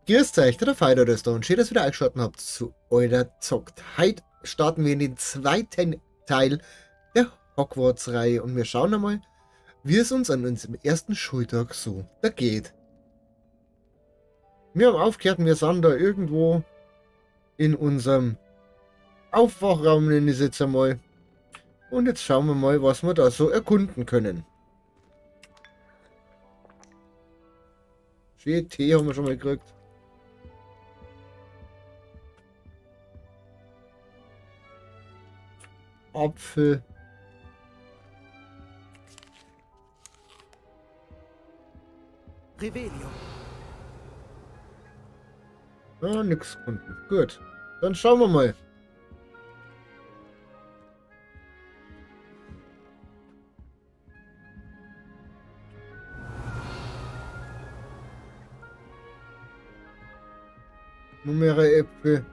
Grüßt euch, der Fighter ist da und schön, dass ihr wieder eingeschaltet habt zu eurer Zockt. Heute starten wir in den zweiten Teil der Hogwarts-Reihe und wir schauen einmal, wie es uns an unserem ersten Schultag so da geht. Wir haben aufgehört, wir sind da irgendwo in unserem Aufwachraum, nenne ich es jetzt einmal. Und jetzt schauen wir mal, was wir da so erkunden können. Schön, Tee haben wir schon mal gekriegt. Apfel. Revelio. Ah, nix gefunden. Gut. Dann schauen wir mal. Nummer Äpfel.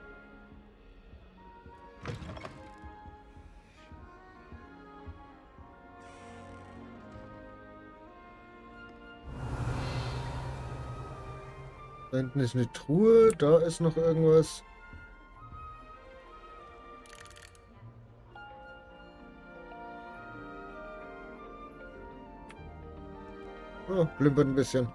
Da hinten ist eine Truhe, da ist noch irgendwas. Oh, glimpert ein bisschen.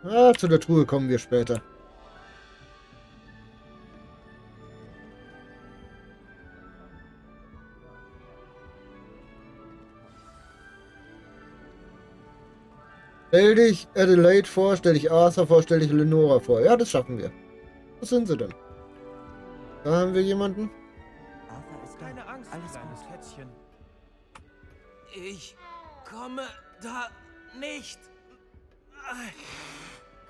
Ah, zu der Truhe kommen wir später. Stell dich Adelaide vor, stell dich Arthur vor, stell dich Lenora vor. Ja, das schaffen wir. Was sind sie denn? Da haben wir jemanden. Arthur ist Keine Angst, Alles kleines gut. Kätzchen. Ich komme da nicht.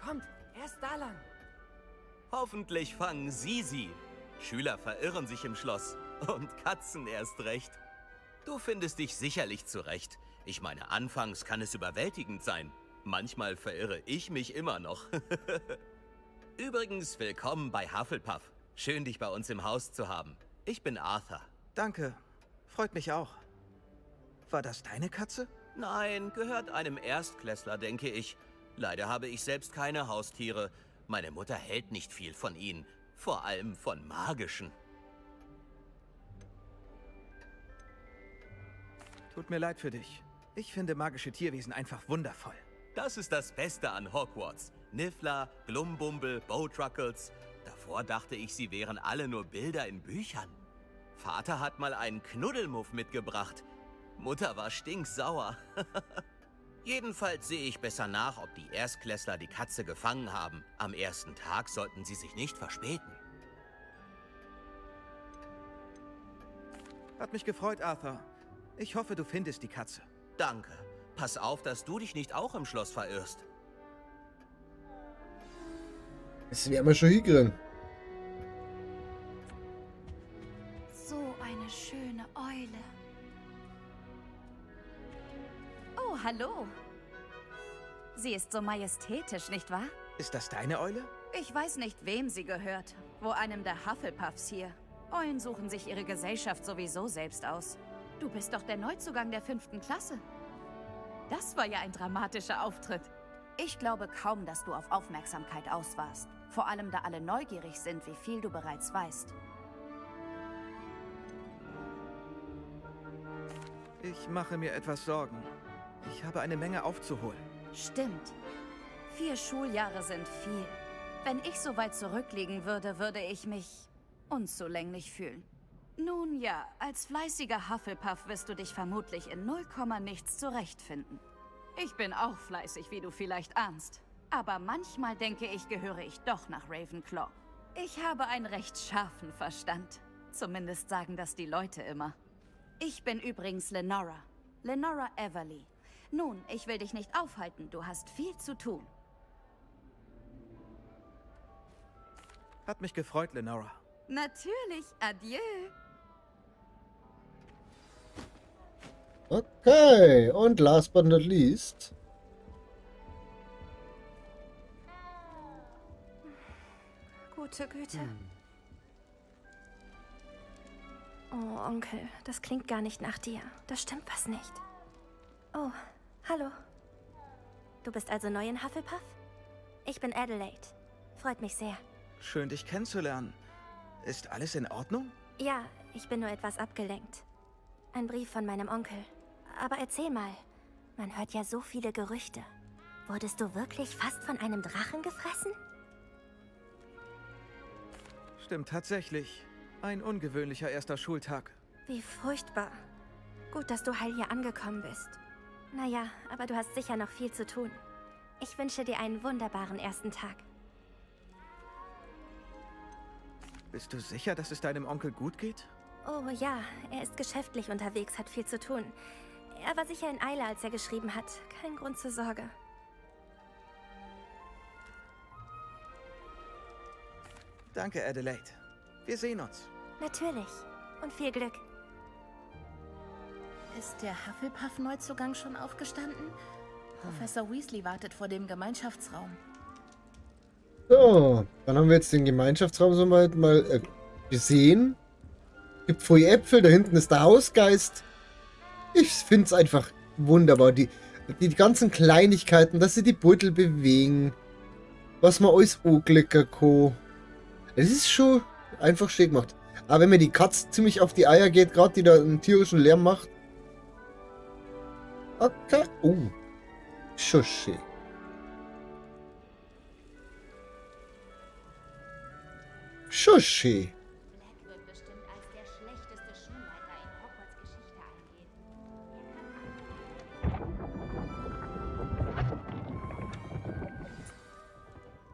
Kommt, erst da lang. Hoffentlich fangen Sie. Schüler verirren sich im Schloss. Und Katzen erst recht. Du findest dich sicherlich zurecht. Ich meine, anfangs kann es überwältigend sein. Manchmal verirre ich mich immer noch. Übrigens, willkommen bei Hufflepuff. Schön, dich bei uns im Haus zu haben. Ich bin Arthur. Danke. Freut mich auch. War das deine Katze? Nein, gehört einem Erstklässler, denke ich. Leider habe ich selbst keine Haustiere. Meine Mutter hält nicht viel von ihnen. Vor allem von magischen. Tut mir leid für dich. Ich finde magische Tierwesen einfach wundervoll. Das ist das Beste an Hogwarts. Niffler, Glumbumble, Bowtruckles. Davor dachte ich, sie wären alle nur Bilder in Büchern. Vater hat mal einen Knuddelmuff mitgebracht. Mutter war stinksauer. Jedenfalls sehe ich besser nach, ob die Erstklässler die Katze gefangen haben. Am ersten Tag sollten sie sich nicht verspäten. Hat mich gefreut, Arthur. Ich hoffe, du findest die Katze. Danke. Pass auf, dass du dich nicht auch im Schloss verirrst. Das werden wir schon hinkriegen. So eine schöne Eule. Oh, hallo. Sie ist so majestätisch, nicht wahr? Ist das deine Eule? Ich weiß nicht, wem sie gehört. Wo einem der Hufflepuffs hier. Eulen suchen sich ihre Gesellschaft sowieso selbst aus. Du bist doch der Neuzugang der 5. Klasse. Das war ja ein dramatischer Auftritt. Ich glaube kaum, dass du auf Aufmerksamkeit aus warst. Vor allem, da alle neugierig sind, wie viel du bereits weißt. Ich mache mir etwas Sorgen. Ich habe eine Menge aufzuholen. Stimmt. 4 Schuljahre sind viel. Wenn ich so weit zurückliegen würde, würde ich mich unzulänglich fühlen. Nun ja, als fleißiger Hufflepuff wirst du dich vermutlich in 0, nichts zurechtfinden. Ich bin auch fleißig, wie du vielleicht ahnst. Aber manchmal denke ich, gehöre ich doch nach Ravenclaw. Ich habe einen recht scharfen Verstand. Zumindest sagen das die Leute immer. Ich bin übrigens Lenora. Lenora Everly. Nun, ich will dich nicht aufhalten. Du hast viel zu tun. Hat mich gefreut, Lenora. Natürlich. Adieu. Okay, und last but not least. Gute Güte. Oh, Onkel, das klingt gar nicht nach dir. Da stimmt was nicht. Oh, hallo. Du bist also neu in Hufflepuff? Ich bin Adelaide. Freut mich sehr. Schön, dich kennenzulernen. Ist alles in Ordnung? Ja, ich bin nur etwas abgelenkt. Ein Brief von meinem Onkel. Aber erzähl mal, man hört ja so viele Gerüchte. Wurdest du wirklich fast von einem Drachen gefressen? Stimmt tatsächlich. Ein ungewöhnlicher erster Schultag. Wie furchtbar. Gut, dass du heil hier angekommen bist. Naja, aber du hast sicher noch viel zu tun. Ich wünsche dir einen wunderbaren ersten Tag. Bist du sicher, dass es deinem Onkel gut geht? Oh ja, er ist geschäftlich unterwegs, hat viel zu tun. Er war sicher in Eile, als er geschrieben hat. Kein Grund zur Sorge. Danke, Adelaide. Wir sehen uns. Natürlich. Und viel Glück. Ist der Hufflepuff-Neuzugang schon aufgestanden? Professor Weasley wartet vor dem Gemeinschaftsraum. So, dann haben wir jetzt den Gemeinschaftsraum soweit mal gesehen. Gibt Feueräpfel, da hinten ist der Hausgeist. Ich finde es einfach wunderbar. Die ganzen Kleinigkeiten, dass sie die Beutel bewegen. Was man alles anklicken kann. Es ist schon einfach schön gemacht. Aber wenn mir die Katze ziemlich auf die Eier geht, gerade die da einen tierischen Lärm macht. Okay. Oh. Schon schön. Schon schön. Black wird bestimmt als der schlechteste Schulleiter in Hogwarts Geschichte eingehen.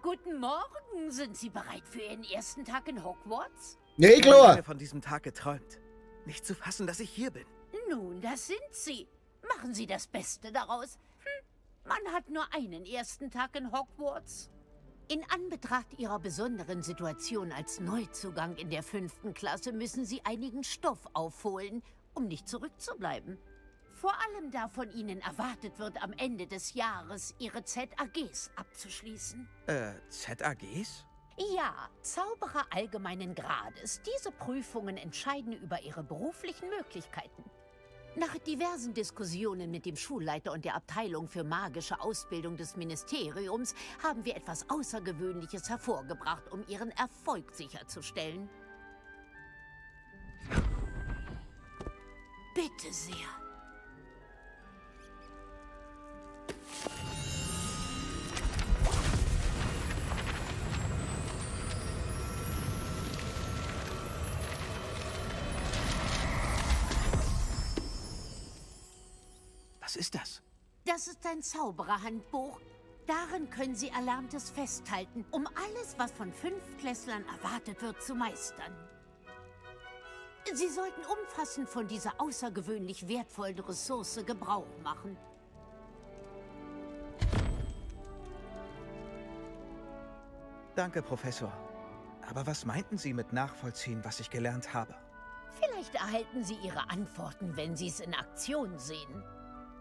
Guten Morgen. Sind Sie bereit für Ihren ersten Tag in Hogwarts? Ja, Ich klar. habe von diesem Tag geträumt. Nicht zu fassen, dass ich hier bin. Nun, das sind Sie. Machen Sie das Beste daraus. Man hat nur einen ersten Tag in Hogwarts. In Anbetracht Ihrer besonderen Situation als Neuzugang in der 5. Klasse müssen Sie einigen Stoff aufholen, um nicht zurückzubleiben. Vor allem da von Ihnen erwartet wird, am Ende des Jahres Ihre ZAGs abzuschließen. ZAGs? Ja, Zauberer allgemeinen Grades. Diese Prüfungen entscheiden über Ihre beruflichen Möglichkeiten. Nach diversen Diskussionen mit dem Schulleiter und der Abteilung für magische Ausbildung des Ministeriums haben wir etwas Außergewöhnliches hervorgebracht, um Ihren Erfolg sicherzustellen. Bitte sehr. Was ist das? Das ist ein Zaubererhandbuch. Darin können Sie Erlerntes festhalten, um alles, was von 5-Klässlern erwartet wird, zu meistern. Sie sollten umfassend von dieser außergewöhnlich wertvollen Ressource Gebrauch machen. Danke, Professor. Aber was meinten Sie mit nachvollziehen, was ich gelernt habe? Vielleicht erhalten Sie Ihre Antworten, wenn Sie es in Aktion sehen.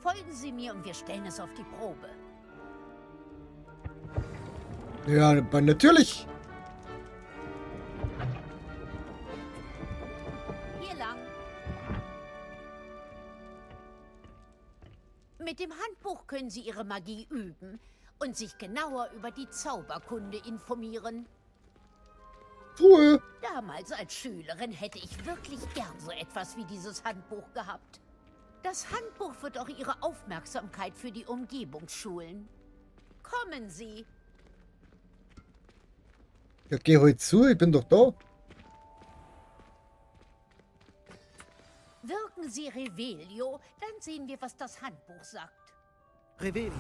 Folgen Sie mir und wir stellen es auf die Probe. Ja, aber natürlich. Hier lang. Mit dem Handbuch können Sie Ihre Magie üben und sich genauer über die Zauberkunde informieren. Ruhe. Damals als Schülerin hätte ich wirklich gern so etwas wie dieses Handbuch gehabt. Das Handbuch wird auch Ihre Aufmerksamkeit für die Umgebung schulen. Kommen Sie. Ja, geh heute zu, ich bin doch da. Wirken Sie Revelio, dann sehen wir, was das Handbuch sagt. Revelio.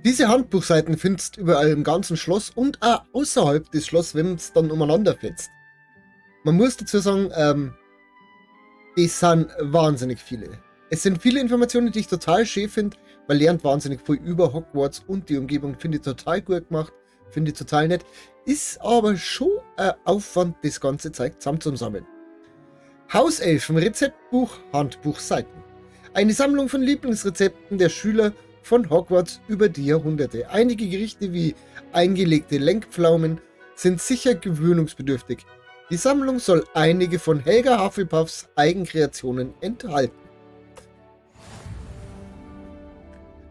Diese Handbuchseiten findest du überall im ganzen Schloss und auch außerhalb des Schlosses, wenn es dann umeinander fetzt. Man muss dazu sagen, es sind wahnsinnig viele. Es sind viele Informationen, die ich total schön finde. Man lernt wahnsinnig viel über Hogwarts und die Umgebung. Finde ich total gut gemacht. Finde ich total nett. Ist aber schon ein Aufwand, das ganze Zeug zusammenzusammeln. Hauselfen, Rezeptbuch, Handbuchseiten. Eine Sammlung von Lieblingsrezepten der Schüler von Hogwarts über die Jahrhunderte. Einige Gerichte wie eingelegte Lenkpflaumen sind sicher gewöhnungsbedürftig. Die Sammlung soll einige von Helga Hufflepuffs Eigenkreationen enthalten.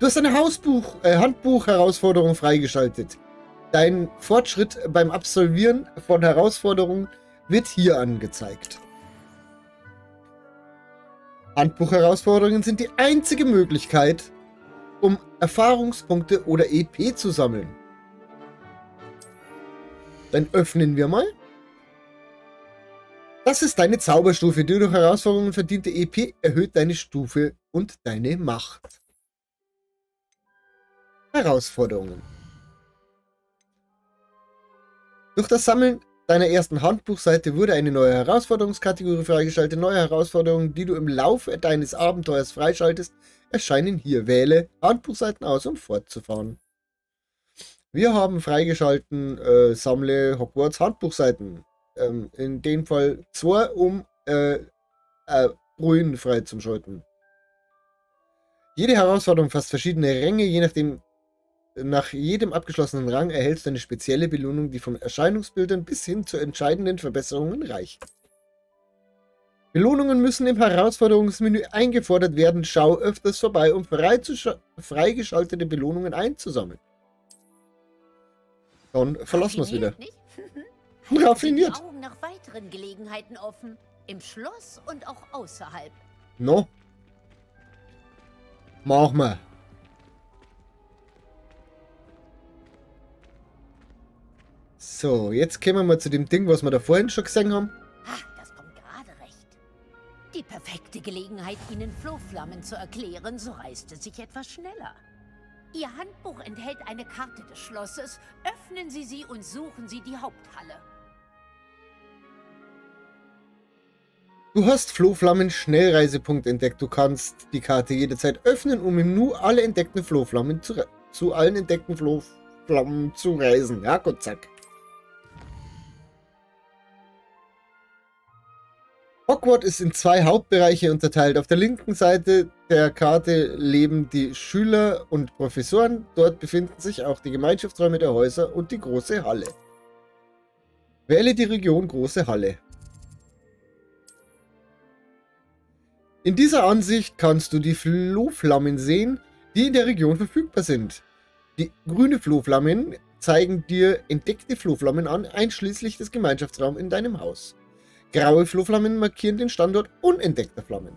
Du hast eine Handbuch-Herausforderung freigeschaltet. Dein Fortschritt beim Absolvieren von Herausforderungen wird hier angezeigt. Handbuch-Herausforderungen sind die einzige Möglichkeit, um Erfahrungspunkte oder EP zu sammeln. Dann öffnen wir mal. Das ist deine Zauberstufe. Die durch Herausforderungen verdiente EP erhöht deine Stufe und deine Macht. Herausforderungen. Durch das Sammeln deiner ersten Handbuchseite wurde eine neue Herausforderungskategorie freigeschaltet. Neue Herausforderungen, die du im Laufe deines Abenteuers freischaltest, erscheinen hier. Wähle Handbuchseiten aus, um fortzufahren. Wir haben freigeschalten, sammle Hogwarts Handbuchseiten. In dem Fall 2, um Ruinen freizuschalten. Jede Herausforderung fasst verschiedene Ränge, je nachdem. Nach jedem abgeschlossenen Rang erhältst du eine spezielle Belohnung, die von Erscheinungsbildern bis hin zu entscheidenden Verbesserungen reicht. Belohnungen müssen im Herausforderungsmenü eingefordert werden. Schau öfters vorbei, um freigeschaltete Belohnungen einzusammeln. Dann verlassen wir es wieder. Raffiniert. Die Augen nach weiteren Gelegenheiten offen. Im Schloss und auch außerhalb. No. Mach mal. So, jetzt kommen wir mal zu dem Ding, was wir da vorhin schon gesehen haben. Ha, das kommt gerade recht. Die perfekte Gelegenheit, Ihnen Flohflammen zu erklären, so reißt es sich etwas schneller. Ihr Handbuch enthält eine Karte des Schlosses. Öffnen Sie sie und suchen Sie die Haupthalle. Du hast Flohflammen Schnellreisepunkt entdeckt. Du kannst die Karte jederzeit öffnen, um im Nu alle entdeckten Flohflammen zu allen entdeckten Flohflammen zu reisen. Ja, Gott zack. Hogwarts ist in 2 Hauptbereiche unterteilt. Auf der linken Seite der Karte leben die Schüler und Professoren. Dort befinden sich auch die Gemeinschaftsräume der Häuser und die große Halle. Wähle die Region Große Halle. In dieser Ansicht kannst du die Flohflammen sehen, die in der Region verfügbar sind. Die grünen Flohflammen zeigen dir entdeckte Flohflammen an, einschließlich des Gemeinschaftsraums in deinem Haus. Graue Flohflammen markieren den Standort unentdeckter Flammen.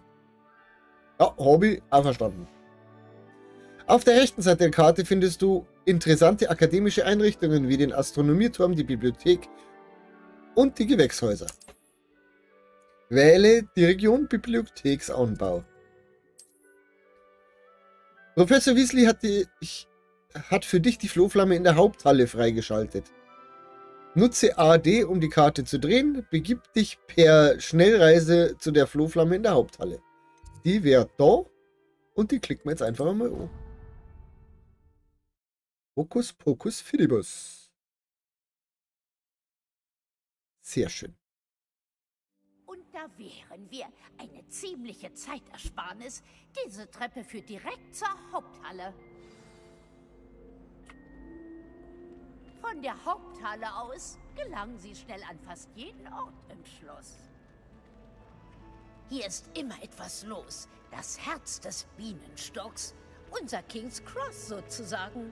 Ja, Hobby, auch verstanden. Auf der rechten Seite der Karte findest du interessante akademische Einrichtungen wie den Astronomieturm, die Bibliothek und die Gewächshäuser. Wähle die Region Bibliotheksanbau. Professor Weasley hat für dich die Flohflamme in der Haupthalle freigeschaltet. Nutze AD, um die Karte zu drehen. Begib dich per Schnellreise zu der Flohflamme in der Haupthalle. Die wäre da und die klicken wir jetzt einfach mal um. Hokus Pokus Fidibus. Sehr schön. Und da wären wir. Eine ziemliche Zeitersparnis. Diese Treppe führt direkt zur Haupthalle. Von der Haupthalle aus gelangen Sie schnell an fast jeden Ort im Schloss. Hier ist immer etwas los. Das Herz des Bienenstocks. Unser King's Cross sozusagen.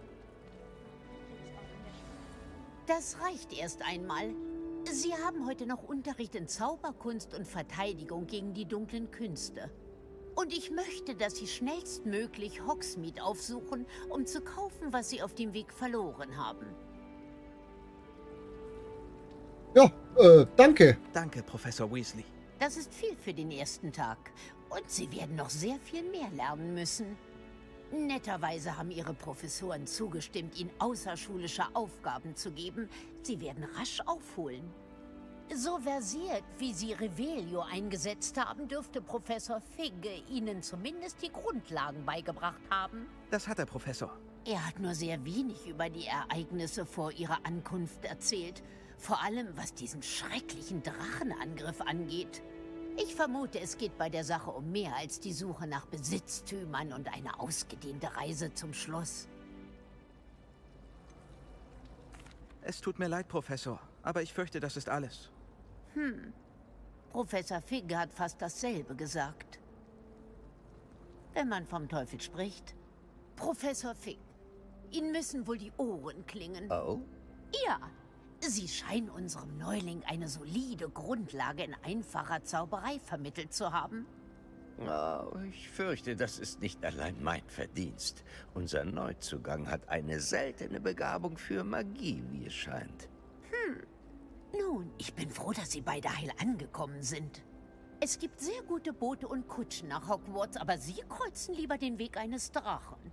Das reicht erst einmal. Sie haben heute noch Unterricht in Zauberkunst und Verteidigung gegen die dunklen Künste. Und ich möchte, dass Sie schnellstmöglich Hogsmeade aufsuchen, um zu kaufen, was Sie auf dem Weg verloren haben. Ja, danke. Danke, Professor Weasley. Das ist viel für den ersten Tag. Und Sie werden noch sehr viel mehr lernen müssen. Netterweise haben Ihre Professoren zugestimmt, Ihnen außerschulische Aufgaben zu geben. Sie werden rasch aufholen. So versiert, wie Sie Revelio eingesetzt haben, dürfte Professor Figge Ihnen zumindest die Grundlagen beigebracht haben. Das hat der Professor. Er hat nur sehr wenig über die Ereignisse vor Ihrer Ankunft erzählt. Vor allem, was diesen schrecklichen Drachenangriff angeht. Ich vermute, es geht bei der Sache um mehr als die Suche nach Besitztümern und eine ausgedehnte Reise zum Schloss. Es tut mir leid, Professor, aber ich fürchte, das ist alles. Professor Fig hat fast dasselbe gesagt. Wenn man vom Teufel spricht. Professor Fig, Ihnen müssen wohl die Ohren klingen. Oh? Ja, Sie scheinen unserem Neuling eine solide Grundlage in einfacher Zauberei vermittelt zu haben. Oh, ich fürchte, das ist nicht allein mein Verdienst. Unser Neuzugang hat eine seltene Begabung für Magie, wie es scheint. Nun, ich bin froh, dass Sie beide heil angekommen sind. Es gibt sehr gute Boote und Kutschen nach Hogwarts, aber Sie kreuzen lieber den Weg eines Drachen.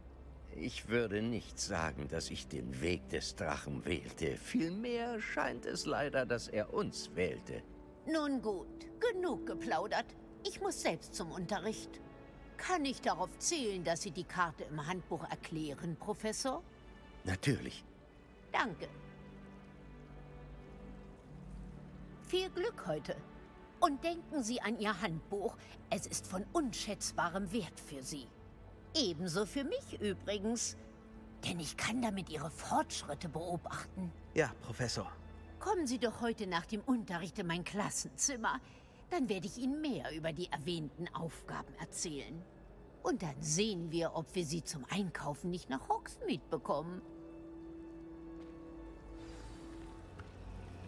Ich würde nicht sagen, dass ich den Weg des Drachen wählte. Vielmehr scheint es leider, dass er uns wählte. Nun gut, genug geplaudert. Ich muss selbst zum Unterricht. Kann ich darauf zählen, dass Sie die Karte im Handbuch erklären, Professor? Natürlich. Danke. Viel Glück heute. Und denken Sie an Ihr Handbuch. Es ist von unschätzbarem Wert für Sie. Ebenso für mich übrigens. Denn ich kann damit Ihre Fortschritte beobachten. Ja, Professor. Kommen Sie doch heute nach dem Unterricht in mein Klassenzimmer. Dann werde ich Ihnen mehr über die erwähnten Aufgaben erzählen. Und dann sehen wir, ob wir Sie zum Einkaufen nicht nach Hogsmeade bekommen.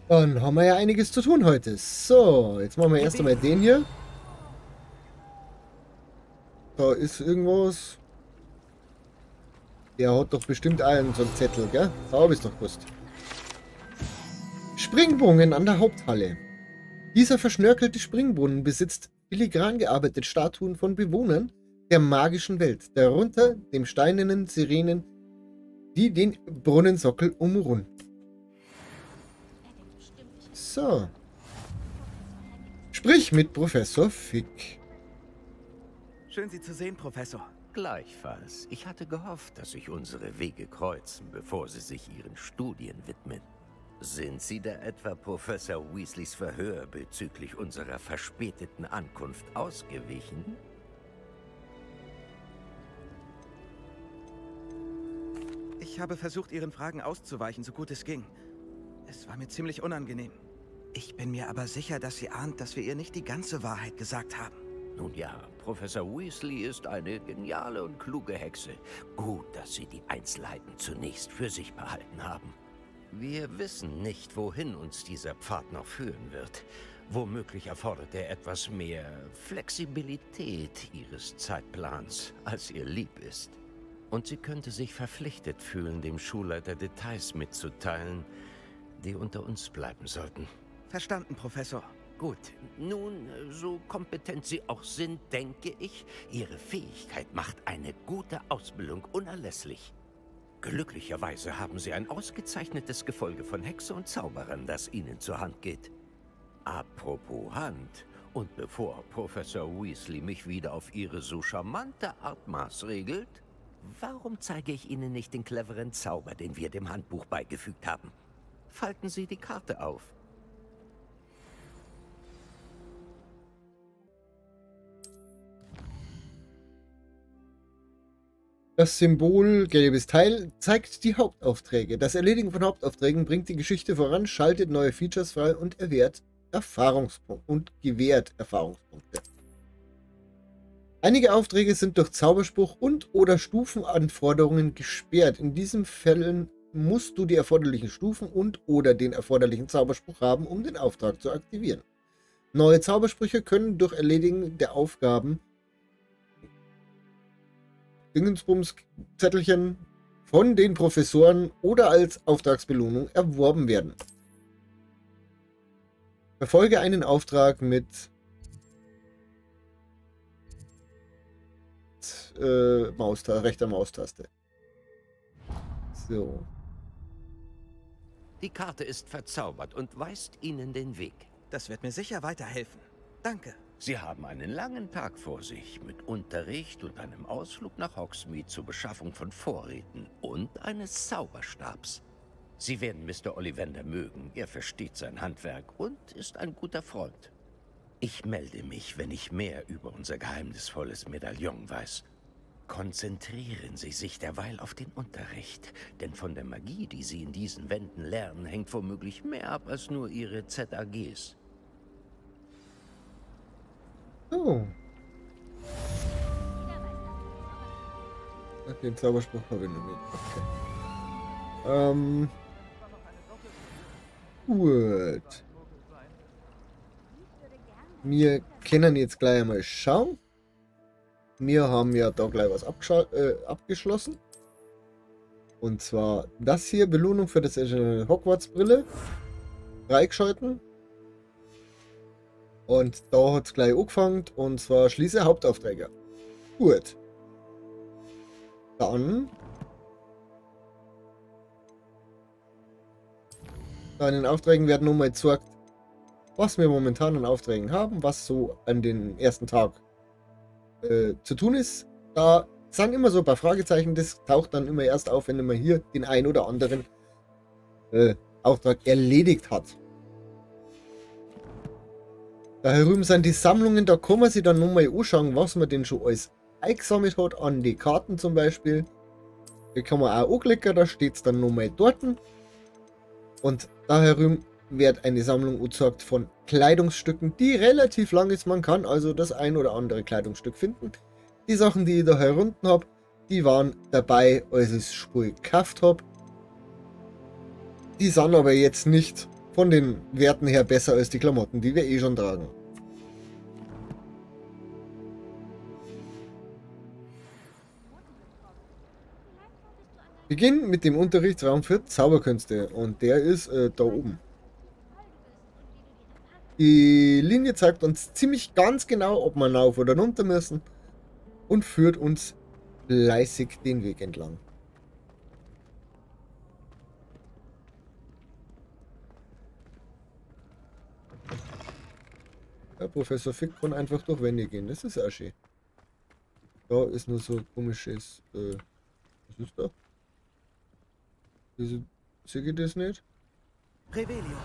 Dann haben wir ja einiges zu tun heute. So, jetzt machen wir erst einmal den hier. Da ist irgendwas. Der hat doch bestimmt allen so einen Zettel, gell? Da hab ich's doch gewusst. Springbrunnen an der Haupthalle. Dieser verschnörkelte Springbrunnen besitzt filigran gearbeitete Statuen von Bewohnern der magischen Welt, darunter dem steinernen Sirenen, die den Brunnensockel umrunden. So. Sprich mit Professor Fig. Schön, Sie zu sehen, Professor. Gleichfalls. Ich hatte gehofft, dass sich unsere Wege kreuzen, bevor Sie sich Ihren Studien widmen. Sind Sie da etwa Professor Weasleys Verhör bezüglich unserer verspäteten Ankunft ausgewichen? Ich habe versucht, Ihren Fragen auszuweichen, so gut es ging. Es war mir ziemlich unangenehm. Ich bin mir aber sicher, dass sie ahnt, dass wir ihr nicht die ganze Wahrheit gesagt haben. Nun ja, Professor Weasley ist eine geniale und kluge Hexe. Gut, dass Sie die Einzelheiten zunächst für sich behalten haben. Wir wissen nicht, wohin uns dieser Pfad noch führen wird. Womöglich erfordert er etwas mehr Flexibilität Ihres Zeitplans, als ihr lieb ist. Und sie könnte sich verpflichtet fühlen, dem Schulleiter Details mitzuteilen, die unter uns bleiben sollten. Verstanden, Professor. Gut, nun, so kompetent Sie auch sind, denke ich, Ihre Fähigkeit macht eine gute Ausbildung unerlässlich. Glücklicherweise haben Sie ein ausgezeichnetes Gefolge von Hexe und Zauberern, das Ihnen zur Hand geht. Apropos Hand, und bevor Professor Weasley mich wieder auf Ihre so charmante Art maßregelt, warum zeige ich Ihnen nicht den cleveren Zauber, den wir dem Handbuch beigefügt haben? Falten Sie die Karte auf. Das Symbol gelbes Teil zeigt die Hauptaufträge. Das Erledigen von Hauptaufträgen bringt die Geschichte voran, schaltet neue Features frei und gewährt Erfahrungspunkte. Einige Aufträge sind durch Zauberspruch und/oder Stufenanforderungen gesperrt. In diesen Fällen musst du die erforderlichen Stufen und/oder den erforderlichen Zauberspruch haben, um den Auftrag zu aktivieren. Neue Zaubersprüche können durch Erledigen der Aufgaben Dingensbums-Zettelchen von den Professoren oder als Auftragsbelohnung erworben werden. Verfolge einen Auftrag mit rechter Maustaste. So. Die Karte ist verzaubert und weist Ihnen den Weg. Das wird mir sicher weiterhelfen. Danke. Sie haben einen langen Tag vor sich mit Unterricht und einem Ausflug nach Hogsmeade zur Beschaffung von Vorräten und eines Zauberstabs. Sie werden Mr. Ollivander mögen. Er versteht sein Handwerk und ist ein guter Freund. Ich melde mich, wenn ich mehr über unser geheimnisvolles Medaillon weiß. Konzentrieren Sie sich derweil auf den Unterricht, denn von der Magie, die Sie in diesen Wänden lernen, hängt womöglich mehr ab als nur Ihre ZAGs. Oh. Den Zauberspruch habe ich noch nicht. Okay. Gut. Wir können jetzt gleich einmal schauen. Wir haben ja da gleich was abgeschlossen. Und zwar das hier, Belohnung für das Hogwarts Brille. Freigeschalten. Und da hat es gleich angefangen. Und zwar schließe Hauptaufträge. Gut. Dann in den Aufträgen werden nun mal gezeigt, was wir momentan an Aufträgen haben, was so an den ersten Tag zu tun ist. Da sind immer so ein paar Fragezeichen, das taucht dann immer erst auf, wenn man hier den ein oder anderen Auftrag erledigt hat. Da herüben sind die Sammlungen, da kann man sich dann nochmal anschauen, was man denn schon alles eingesammelt hat, an die Karten zum Beispiel. Die kann man auch anklicken, da steht es dann nochmal dort. Und da herüben wird eine Sammlung gezeigt von Kleidungsstücken, die relativ lang ist. Man kann also das ein oder andere Kleidungsstück finden. Die Sachen, die ich da herunten habe, die waren dabei, als ich das Spiel gekauft habe. Die sind aber jetzt nicht von den Werten her besser als die Klamotten, die wir eh schon tragen. Beginn mit dem Unterrichtsraum für Zauberkünste und der ist da oben. Die Linie zeigt uns ziemlich ganz genau, ob wir rauf oder runter müssen und führt uns fleißig den Weg entlang. Ja, Professor Fick kann einfach durch Wände gehen, das ist auch schön. Da ist nur so ein komisches, was ist da? Sehe ich das nicht? Revelio.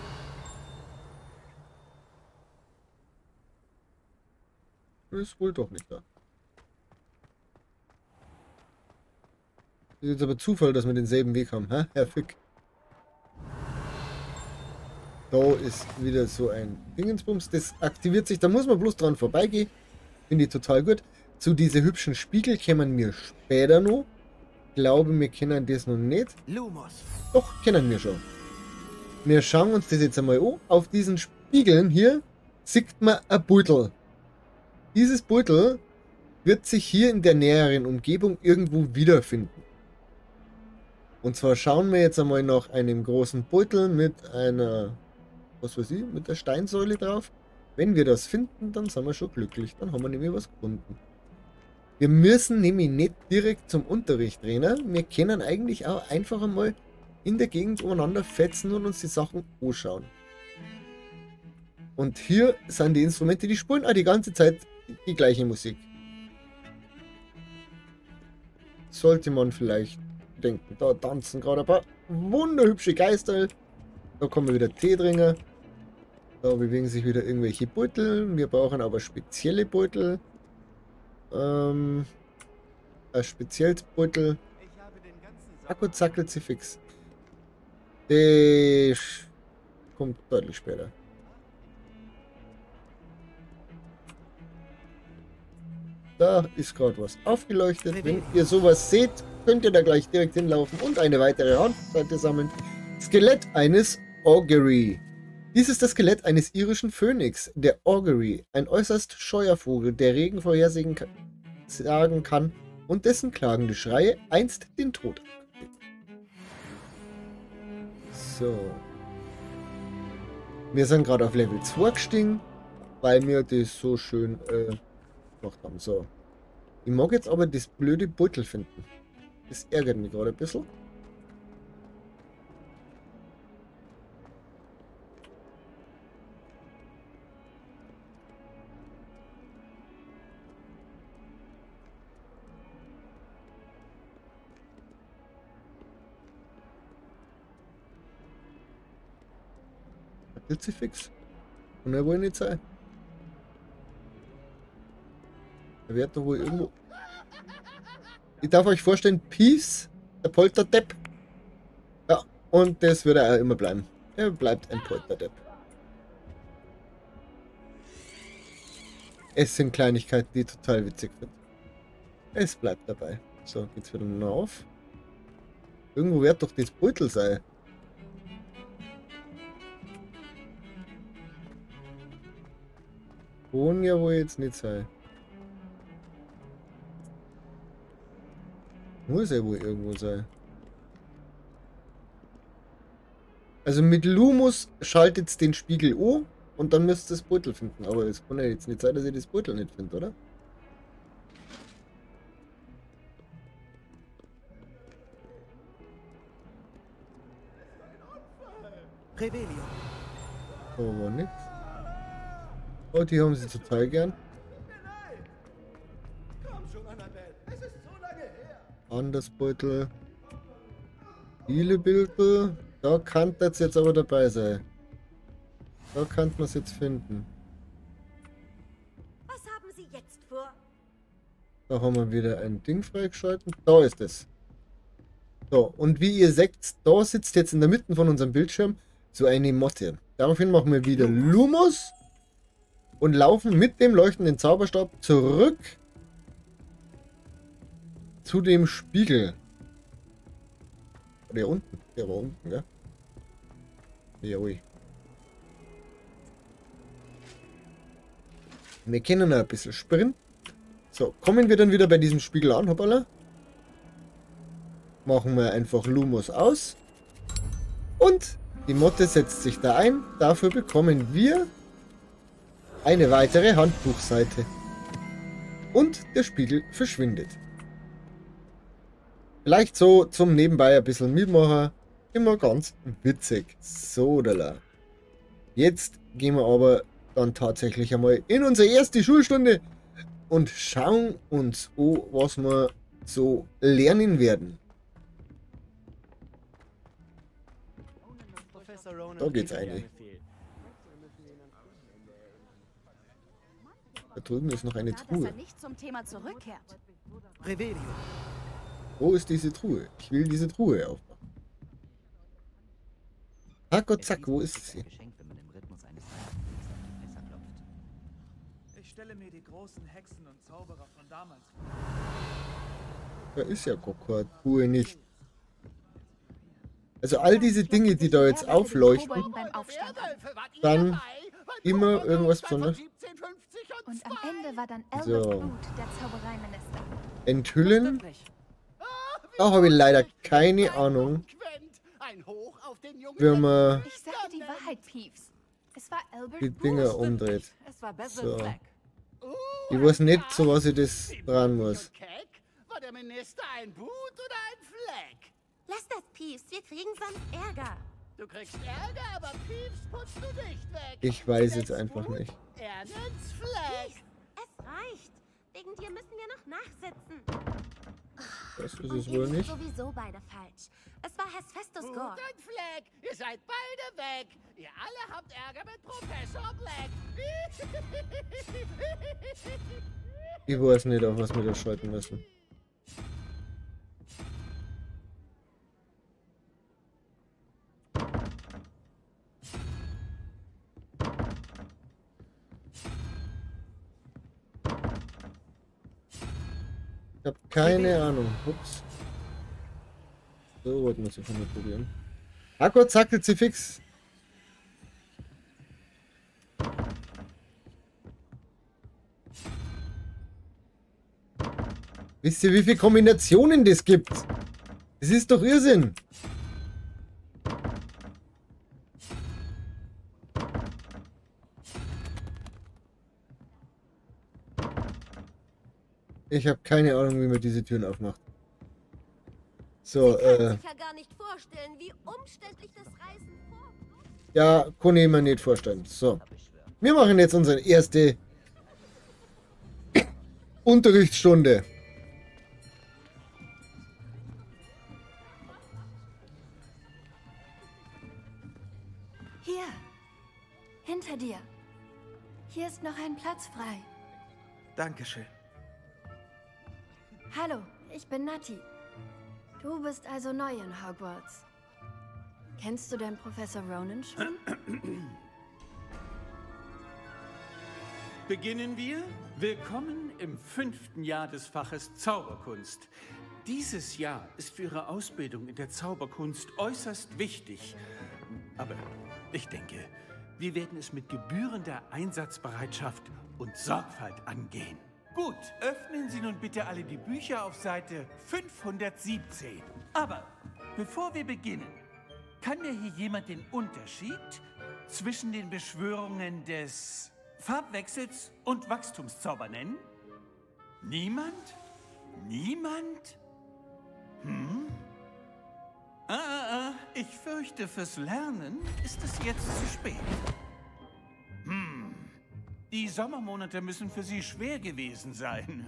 Ist wohl doch nicht da. Ist jetzt aber Zufall, dass wir denselben Weg haben, hä? Herr Fick. Da ist wieder so ein Dingensbums, das aktiviert sich, da muss man bloß dran vorbeigehen. Finde ich total gut. Zu diese hübschen Spiegel kämen wir später noch. Glaube, wir kennen das noch nicht. Lumos. Doch, kennen wir schon. Wir schauen uns das jetzt einmal an. Auf diesen Spiegeln hier sieht man ein Beutel. Dieses Beutel wird sich hier in der näheren Umgebung irgendwo wiederfinden. Und zwar schauen wir jetzt einmal nach einem großen Beutel mit einer, was weiß ich, mit der Steinsäule drauf. Wenn wir das finden, dann sind wir schon glücklich. Dann haben wir nämlich was gefunden. Wir müssen nämlich nicht direkt zum Unterricht rennen. Wir können eigentlich auch einfach einmal in der Gegend umeinander fetzen und uns die Sachen anschauen. Und hier sind die Instrumente, die spielen auch die ganze Zeit die gleiche Musik. Sollte man vielleicht denken, da tanzen gerade ein paar wunderhübsche Geister. Da kommen wieder Tee trinken. Da bewegen sich wieder irgendwelche Beutel. Wir brauchen aber spezielle Beutel. Ein spezielles Beutel. Akkuzackel fix. Der kommt deutlich später. Da ist gerade was aufgeleuchtet. Wenn ihr sowas seht, könnt ihr da gleich direkt hinlaufen und eine weitere Handseite sammeln. Skelett eines Augury. Dies ist das Skelett eines irischen Phönix, der Augury, ein äußerst scheuer Vogel, der Regen vorhersagen kann und dessen klagende Schreie einst den Tod ankündigt. So. Wir sind gerade auf Level 2 gestiegen, weil wir das so schön gemacht haben. So. Ich mag jetzt aber das blöde Beutel finden. Das ärgert mich gerade ein bisschen. Kruzifix. Und er wohl nicht sein. Da wird doch wohl irgendwo... Ich darf euch vorstellen, Peace, der Polterdepp. Ja, und das wird er auch immer bleiben. Er bleibt ein Polterdepp. Es sind Kleinigkeiten, die ich total witzig finde. Es bleibt dabei. So, geht's wieder noch auf. Irgendwo wird doch das Beutel sein. Kann ja wohl jetzt nicht sein. Muss ja wohl irgendwo sein. Also mit Lumos schaltet es den Spiegel an und dann müsst ihr das Beutel finden. Aber es kann ja jetzt nicht sein, dass ihr das Beutel nicht findet, oder? Revelio. Aber nix. Oh, die haben sie total gern. Andersbeutel. Viele Bilder. Da kann das jetzt aber dabei sein. Da kann man es jetzt finden. Was haben Sie jetzt vor? Da haben wir wieder ein Ding freigeschalten. Da ist es. So, und wie ihr seht, da sitzt jetzt in der Mitte von unserem Bildschirm so eine Motte. Daraufhin machen wir wieder Lumos und laufen mit dem leuchtenden Zauberstab zurück zu dem Spiegel. Der unten. Der war unten, ja? Ja, ui. Wir können noch ein bisschen sprinten. So, kommen wir dann wieder bei diesem Spiegel an, hoppala. Machen wir einfach Lumos aus. Und die Motte setzt sich da ein. Dafür bekommen wir eine weitere Handbuchseite. Und der Spiegel verschwindet. Vielleicht so zum Nebenbei ein bisschen mitmachen. Immer ganz witzig. So, da. Jetzt gehen wir aber dann tatsächlich einmal in unsere erste Schulstunde und schauen uns an, was wir so lernen werden. Da geht's eine. Da drüben ist noch eine Dass Truhe. er nicht zum Thema zurückkehrt. Revelio. Wo ist diese Truhe? Ich will diese Truhe aufmachen. Ah Gott, zack, wo ist sie? Ich stelle mir die großen Hexen und Zauberer von damals vor. Da ist ja gar keine Truhe nicht. Also all diese Dinge, die da jetzt aufleuchten, dann immer irgendwas Besonderes. Und am Ende war dann Albert So. Blut der Zaubereiminister. Enthüllen. Da habe ich leider keine Ahnung, wie man Ich sage die Wahrheit, Peeves. Es war Albert die Blut. Dinger umdreht. Es war Basil So. Fleck. Ich weiß nicht, zu was ich das dran muss. War der Minister ein Boot oder ein Fleck? Lass das, Peeves. Wir kriegen sonst Ärger. Du kriegst Ärger, aber Pieps putzt du nicht weg. Ich weiß jetzt einfach nicht. Er nennt's Fleck. Es reicht. Wegen dir müssen wir noch nachsitzen. Das ist Und es ihr wohl liegt nicht. sowieso beide falsch. Es war Hesphästus Gut Gore. und Fleck. Ihr seid beide weg. Ihr alle habt Ärger mit Professor Black. Ich weiß nicht, auf was wir da schalten müssen. Ich habe keine Ahnung. Ups. So, wollten wir es einfach mal probieren. Akku, zack, jetzt sie fix. Wisst ihr, wie viele Kombinationen das gibt? Das ist doch Irrsinn. Ich habe keine Ahnung, wie man diese Türen aufmacht. So, Ich kann sich ja gar nicht vorstellen, wie umständlich das Reisen vor... ja, kann ich mir nicht vorstellen. So, wir machen jetzt unsere erste Unterrichtsstunde. Hier. Hinter dir. Hier ist noch ein Platz frei. Dankeschön. Hallo, ich bin Nati. Du bist also neu in Hogwarts. Kennst du denn Professor Ronen schon? Beginnen wir. Willkommen im 5. Jahr des Faches Zauberkunst. Dieses Jahr ist für Ihre Ausbildung in der Zauberkunst äußerst wichtig. Aber ich denke, wir werden es mit gebührender Einsatzbereitschaft und Sorgfalt angehen. Gut, öffnen Sie nun bitte alle die Bücher auf Seite 517. Aber bevor wir beginnen, kann mir hier jemand den Unterschied zwischen den Beschwörungen des Farbwechsels und Wachstumszauber nennen? Niemand? Niemand? Ich fürchte, fürs Lernen ist es jetzt zu spät. Die Sommermonate müssen für Sie schwer gewesen sein.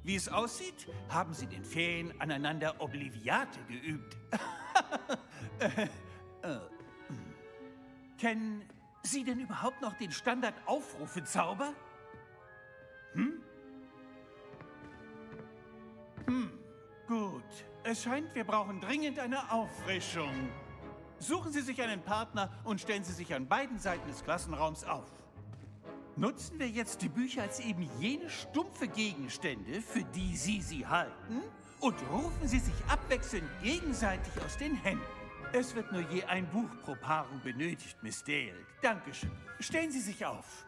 Wie es aussieht, haben Sie in den Ferien aneinander Obliviate geübt. Kennen Sie denn überhaupt noch den Standard-Aufrufe-Zauber? Gut. Es scheint, wir brauchen dringend eine Auffrischung. Suchen Sie sich einen Partner und stellen Sie sich an beiden Seiten des Klassenraums auf. Nutzen wir jetzt die Bücher als eben jene stumpfe Gegenstände, für die Sie sie halten, und rufen Sie sich abwechselnd gegenseitig aus den Händen. Es wird nur je ein Buch pro Paarung benötigt, Miss Dale. Dankeschön. Stellen Sie sich auf.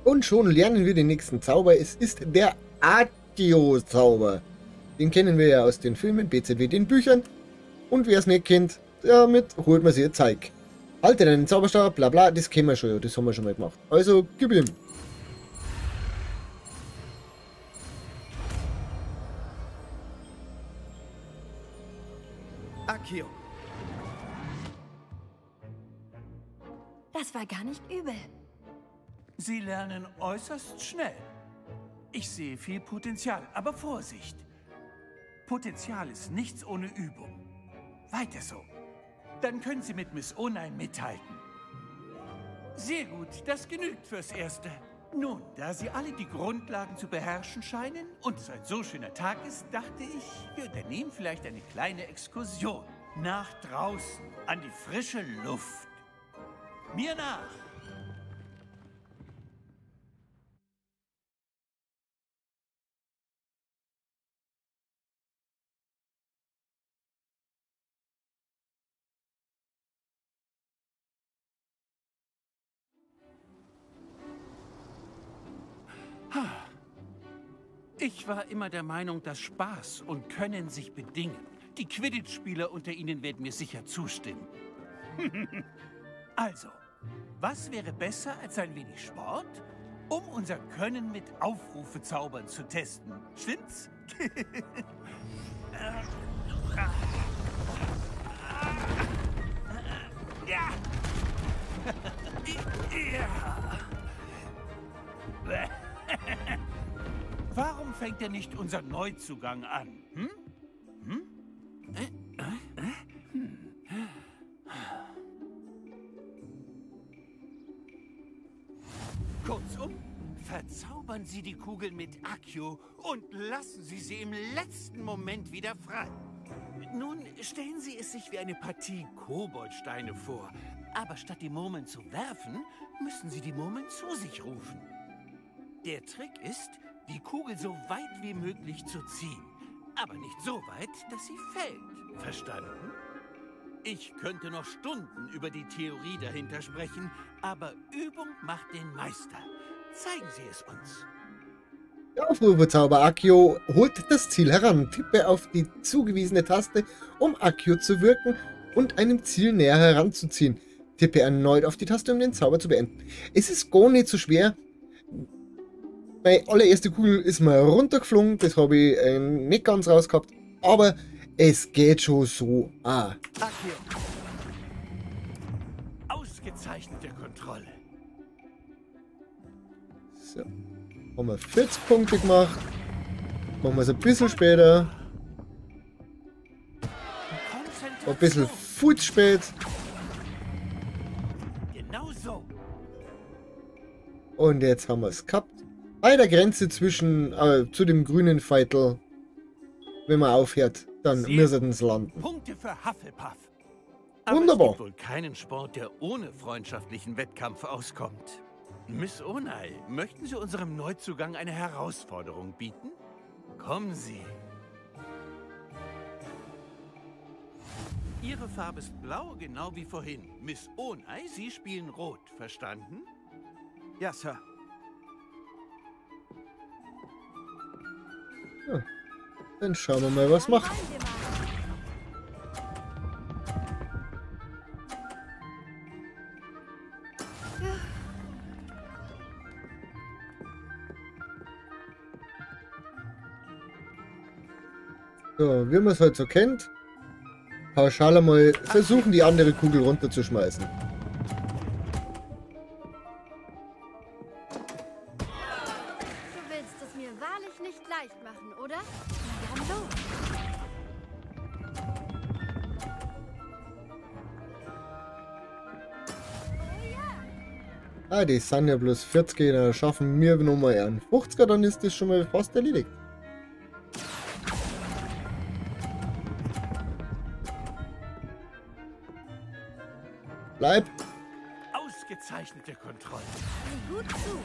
Und schon lernen wir den nächsten Zauber. Es ist der Accio-Zauber. Den kennen wir ja aus den Filmen, BZW, den Büchern. Und wer es nicht kennt, damit holt man sich ihr Zeug. Halte deinen Zauberstab, bla bla, das kennen wir schon, das haben wir schon mal gemacht. Also, gib ihm. Accio. Das war gar nicht übel. Sie lernen äußerst schnell. Ich sehe viel Potenzial, aber Vorsicht! Potenzial ist nichts ohne Übung. Weiter so. Dann können Sie mit Miss O'Neill mithalten. Sehr gut, das genügt fürs Erste. Nun, da Sie alle die Grundlagen zu beherrschen scheinen und es ein so schöner Tag ist, dachte ich, wir unternehmen vielleicht eine kleine Exkursion. Nach draußen, an die frische Luft. Mir nach! Ich war immer der Meinung, dass Spaß und Können sich bedingen. Die Quidditch-Spieler unter Ihnen werden mir sicher zustimmen. Also, was wäre besser als ein wenig Sport, um unser Können mit Aufrufezaubern zu testen? Stimmt's? Ja! Warum fängt er nicht unser Neuzugang an? Kurzum, verzaubern Sie die Kugel mit Accio und lassen Sie sie im letzten Moment wieder frei. Nun stellen Sie es sich wie eine Partie Koboldsteine vor. Aber statt die Murmeln zu werfen, müssen Sie die Murmeln zu sich rufen. Der Trick ist, die Kugel so weit wie möglich zu ziehen. Aber nicht so weit, dass sie fällt. Verstanden? Ich könnte noch Stunden über die Theorie dahinter sprechen, aber Übung macht den Meister. Zeigen Sie es uns. Der Aufrufezauber Accio holt das Ziel heran. Tippe auf die zugewiesene Taste, um Accio zu wirken und einem Ziel näher heranzuziehen. Tippe erneut auf die Taste, um den Zauber zu beenden. Es ist gar nicht so schwer. Meine allererste Kugel ist mal runtergeflogen, das habe ich nicht ganz rausgehabt, aber es geht schon so. Accio. Ausgezeichnete Kontrolle. So, haben wir 40 Punkte gemacht. Machen wir es ein bisschen später. Ein bisschen viel spät. Und jetzt haben wir es gehabt. Bei der Grenze zwischen zu dem grünen Viertel, wenn man aufhört, dann müssen es landen. Punkte für Hufflepuff. Aber Wunderbar. es gibt wohl keinen Sport, der ohne freundschaftlichen Wettkampf auskommt. Miss Onai, möchten Sie unserem Neuzugang eine Herausforderung bieten? Kommen Sie. Ihre Farbe ist blau, genau wie vorhin. Miss Onai, Sie spielen rot, verstanden? Ja, Sir. Ja. Dann schauen wir mal, was macht. So, wie man es halt so kennt, pauschal einmal versuchen, die andere Kugel runterzuschmeißen. Du willst es mir wahrlich nicht leicht machen, oder? Na dann los. Ah, die sind ja bloß 40, da schaffen wir nochmal einen 50er, dann ist das schon mal fast erledigt. Bleib! Ausgezeichnete Kontrolle. Sieh gut zu.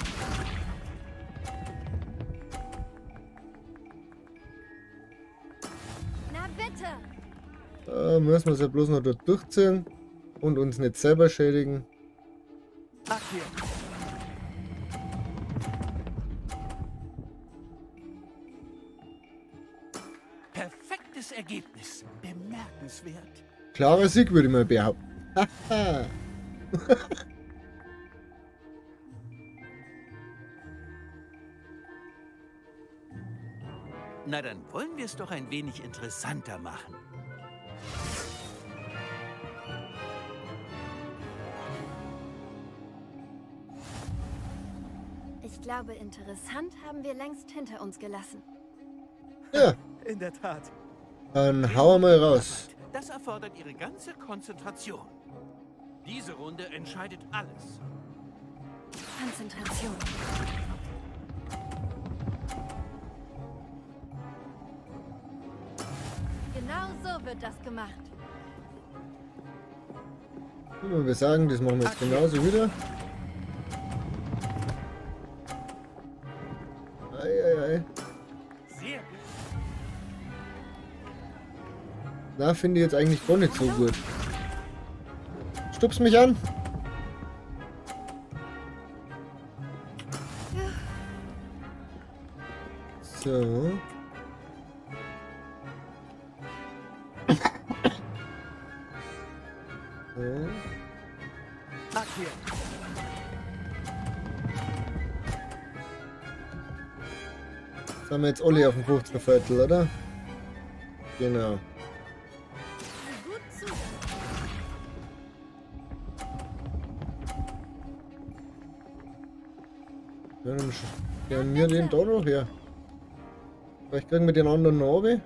Na bitte. Da müssen wir es ja bloß noch dort durchziehen und uns nicht selber schädigen. Ach hier. Perfektes Ergebnis. Bemerkenswert. Klarer Sieg, würde ich mal behaupten. Haha. Na, dann wollen wir es doch ein wenig interessanter machen. Ich glaube, interessant haben wir längst hinter uns gelassen. Ja. In der Tat. Dann hauen wir mal raus. Das erfordert Ihre ganze Konzentration. Diese Runde entscheidet alles. Konzentration. Genau so wird das gemacht. Wir sagen, das machen wir jetzt genauso wieder. Eieiei. Sehr gut. Na, finde ich jetzt eigentlich gar nicht so gut. Stups mich an. So. So. Ach hier. Das haben wir jetzt alle auf dem 50er Viertel, oder? Genau. Gut zu. Ja, dann stellen wir den da noch her. Vielleicht kriegen wir den anderen noch runter.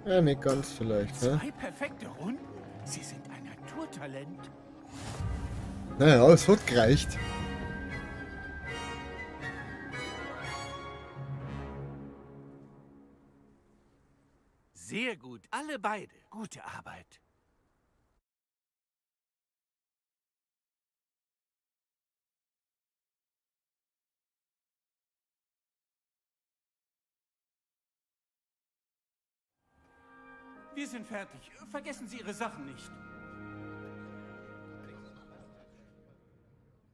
Ja, nicht ganz vielleicht, ne? 2 perfekte Runden? Sie sind ein Naturtalent. Naja, es hat gereicht. Sehr gut, alle beide. Gute Arbeit. Wir sind fertig. Vergessen Sie Ihre Sachen nicht.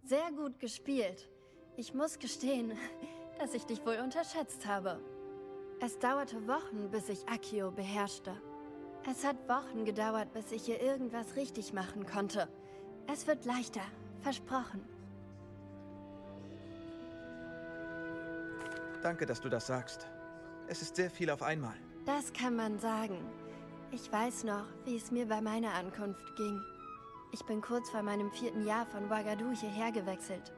Sehr gut gespielt. Ich muss gestehen, dass ich dich wohl unterschätzt habe. Es dauerte Wochen, bis ich Accio beherrschte. Es hat Wochen gedauert, bis ich hier irgendwas richtig machen konnte. Es wird leichter, versprochen. Danke, dass du das sagst. Es ist sehr viel auf einmal. Das kann man sagen. Ich weiß noch, wie es mir bei meiner Ankunft ging. Ich bin kurz vor meinem 4. Jahr von Ouagadougou hierher gewechselt.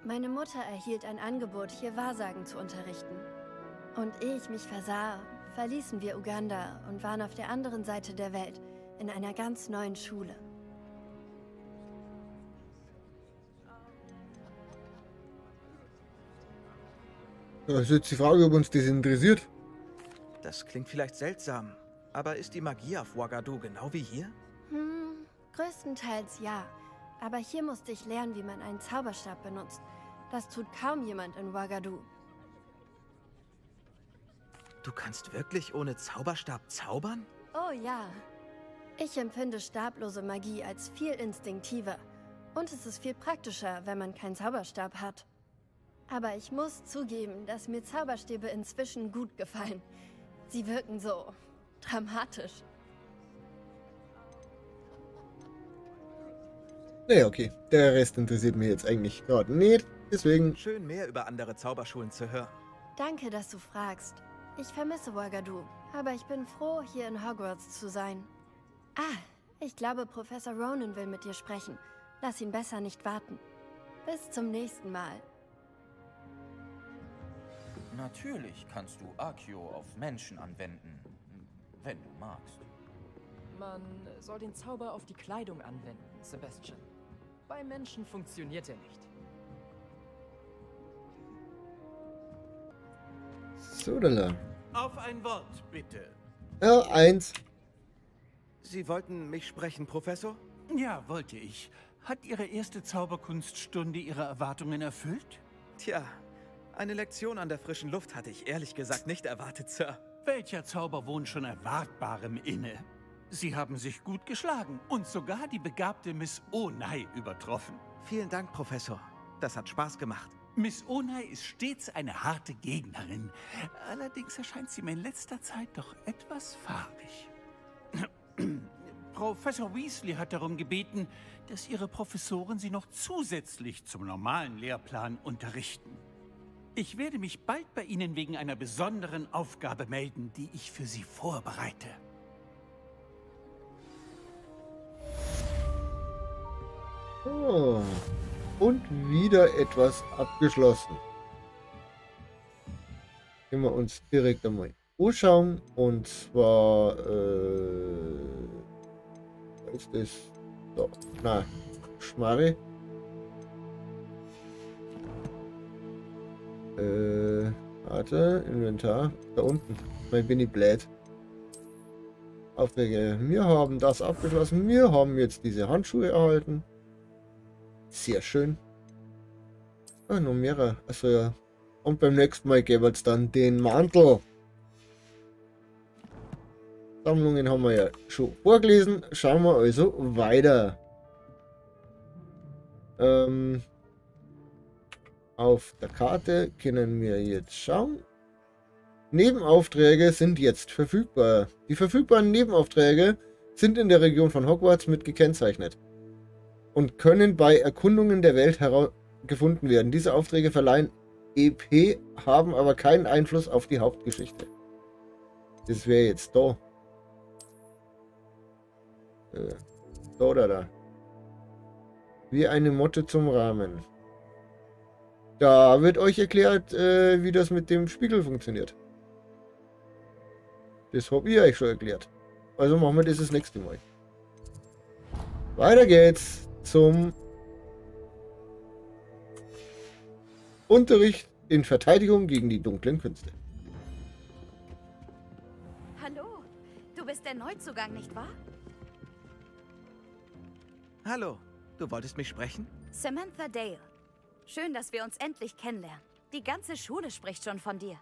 Meine Mutter erhielt ein Angebot, hier Wahrsagen zu unterrichten. Und ehe ich mich versah, verließen wir Uganda und waren auf der anderen Seite der Welt, in einer ganz neuen Schule. Das ist jetzt die Frage, ob uns das interessiert. Das klingt vielleicht seltsam, aber ist die Magie auf Ouagadougou genau wie hier? Größtenteils ja. Aber hier musste ich lernen, wie man einen Zauberstab benutzt. Das tut kaum jemand in Ouagadougou. Du kannst wirklich ohne Zauberstab zaubern? Oh ja. Ich empfinde stablose Magie als viel instinktiver. Und es ist viel praktischer, wenn man keinen Zauberstab hat. Aber ich muss zugeben, dass mir Zauberstäbe inzwischen gut gefallen. Sie wirken so dramatisch. Naja, okay. Der Rest interessiert mich jetzt eigentlich gerade nicht. Deswegen... Schön, mehr über andere Zauberschulen zu hören. Danke, dass du fragst. Ich vermisse Ouagadougou, aber ich bin froh, hier in Hogwarts zu sein. Ah, ich glaube, Professor Ronen will mit dir sprechen. Lass ihn besser nicht warten. Bis zum nächsten Mal. Natürlich kannst du Accio auf Menschen anwenden, wenn du magst. Man soll den Zauber auf die Kleidung anwenden, Sebastian. Bei Menschen funktioniert er nicht. So, da. Auf ein Wort, bitte. R1. Sie wollten mich sprechen, Professor? Ja, wollte ich. Hat Ihre erste Zauberkunststunde Ihre Erwartungen erfüllt? Tja, eine Lektion an der frischen Luft hatte ich ehrlich gesagt nicht erwartet, Sir. Welcher Zauber wohnt schon Erwartbarem inne? Sie haben sich gut geschlagen und sogar die begabte Miss Onai übertroffen. Vielen Dank, Professor. Das hat Spaß gemacht. Miss Onai ist stets eine harte Gegnerin. Allerdings erscheint sie mir in letzter Zeit doch etwas fahrig. Professor Weasley hat darum gebeten, dass Ihre Professoren Sie noch zusätzlich zum normalen Lehrplan unterrichten. Ich werde mich bald bei Ihnen wegen einer besonderen Aufgabe melden, die ich für Sie vorbereite. Oh. Und wieder etwas abgeschlossen. Gehen wir uns direkt einmal anschauen. Und zwar ist das so, na, Schmarre. Warte, Inventar. Da unten. Mal bin ich blöd. Aufträge. Wir haben das abgeschlossen. Wir haben jetzt diese Handschuhe erhalten. Sehr schön. Ah, noch mehrere. Also ja. Und beim nächsten Mal geben wir jetzt dann den Mantel. Sammlungen haben wir ja schon vorgelesen. Schauen wir also weiter. Auf der Karte können wir jetzt schauen. Nebenaufträge sind jetzt verfügbar. Die verfügbaren Nebenaufträge sind in der Region von Hogwarts mit gekennzeichnet und können bei Erkundungen der Welt gefunden werden. Diese Aufträge verleihen EP, haben aber keinen Einfluss auf die Hauptgeschichte. Das wäre jetzt da. Da oder da. Wie eine Motte zum Rahmen. Da wird euch erklärt, wie das mit dem Spiegel funktioniert. Das habe ich euch schon erklärt. Also machen wir das nächste Mal. Weiter geht's zum Unterricht in Verteidigung gegen die dunklen Künste. Hallo, du bist der Neuzugang, nicht wahr? Hallo, du wolltest mich sprechen? Samantha Dale. Schön, dass wir uns endlich kennenlernen. Die ganze Schule spricht schon von dir.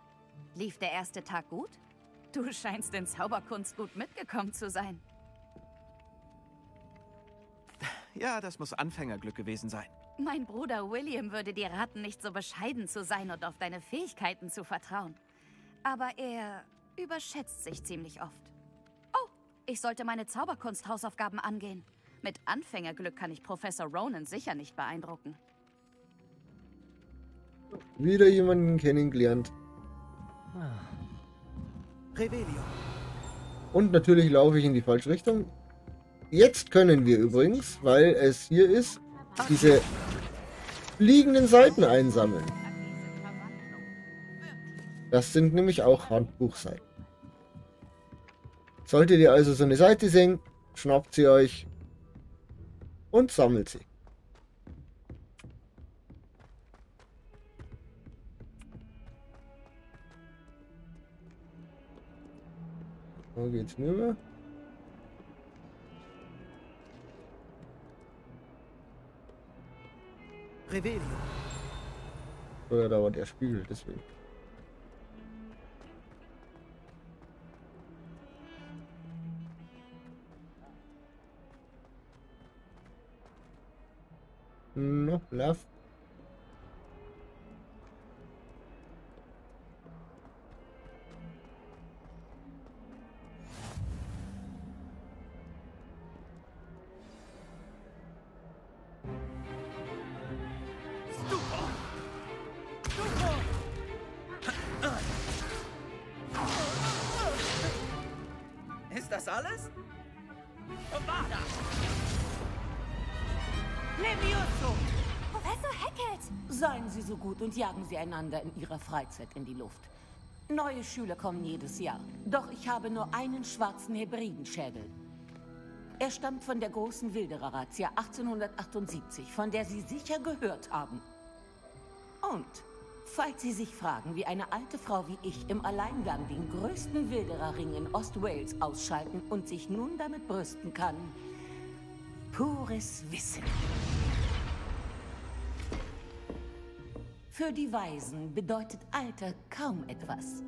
Lief der erste Tag gut? Du scheinst in Zauberkunst gut mitgekommen zu sein. Ja, das muss Anfängerglück gewesen sein. Mein Bruder William würde dir raten, nicht so bescheiden zu sein und auf deine Fähigkeiten zu vertrauen. Aber er überschätzt sich ziemlich oft. Oh, ich sollte meine Zauberkunst-Hausaufgaben angehen. Mit Anfängerglück kann ich Professor Ronen sicher nicht beeindrucken. Wieder jemanden kennengelernt. Revelio. Und natürlich laufe ich in die falsche Richtung. Jetzt können wir übrigens, weil es hier ist, diese fliegenden Seiten einsammeln. Das sind nämlich auch Handbuchseiten. Solltet ihr also so eine Seite sehen, schnappt sie euch und sammelt sie. Wo geht's rüber? Revelio. Oder da war der Spiegel, deswegen. No, love. Ist das alles? Ovada! Levioso! Professor Hackett! Seien Sie so gut und jagen Sie einander in Ihrer Freizeit in die Luft. Neue Schüler kommen jedes Jahr. Doch ich habe nur einen schwarzen Hebridenschädel. Er stammt von der großen Wilderer-Razzia 1878, von der Sie sicher gehört haben. Und falls Sie sich fragen, wie eine alte Frau wie ich im Alleingang den größten Wildererring in Ostwales ausschalten und sich nun damit brüsten kann, pures Wissen. Für die Weisen bedeutet Alter kaum etwas.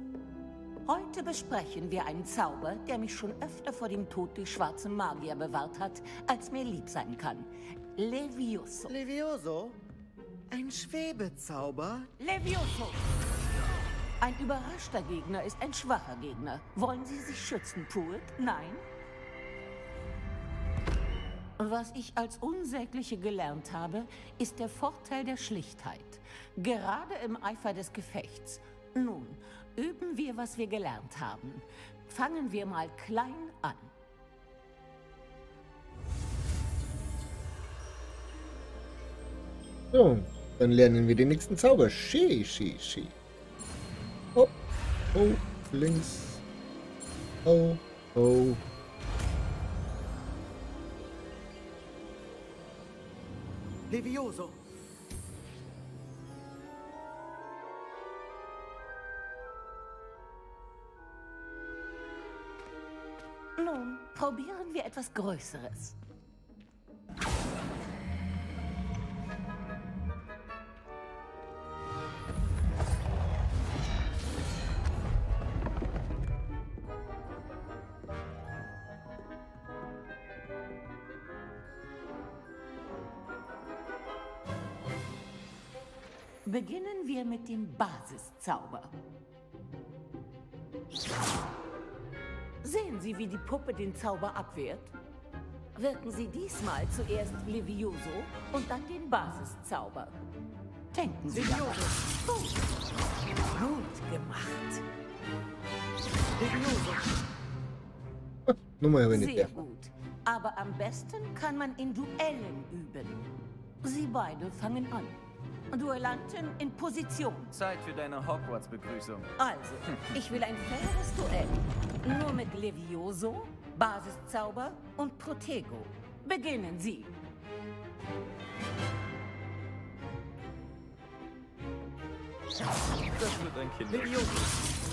Heute besprechen wir einen Zauber, der mich schon öfter vor dem Tod durch schwarze Magier bewahrt hat, als mir lieb sein kann. Levioso. Levioso? Ein Schwebezauber? Levioso! Ein überraschter Gegner ist ein schwacher Gegner. Wollen Sie sich schützen, Pruitt? Nein? Was ich als Unsägliche gelernt habe, ist der Vorteil der Schlichtheit. Gerade im Eifer des Gefechts. Nun, üben wir, was wir gelernt haben. Fangen wir mal klein an. So, dann lernen wir den nächsten Zauber. Shi. Hopp, hoch, links. Hoch, hoch. Levioso. Nun, probieren wir etwas Größeres. Beginnen wir mit dem Basiszauber. Sehen Sie, wie die Puppe den Zauber abwehrt? Wirken Sie diesmal zuerst Levioso und dann den Basiszauber. Denken Sie daran. Gut. Gut gemacht. Levioso. Nummer nicht Sehr der. gut. Aber am besten kann man in Duellen üben. Sie beide fangen an. Duellanten in Position. Zeit für deine Hogwarts-Begrüßung. Also, ich will ein faires Duell. Nur mit Levioso, Basiszauber und Protego. Beginnen Sie. Das wird ein Kind.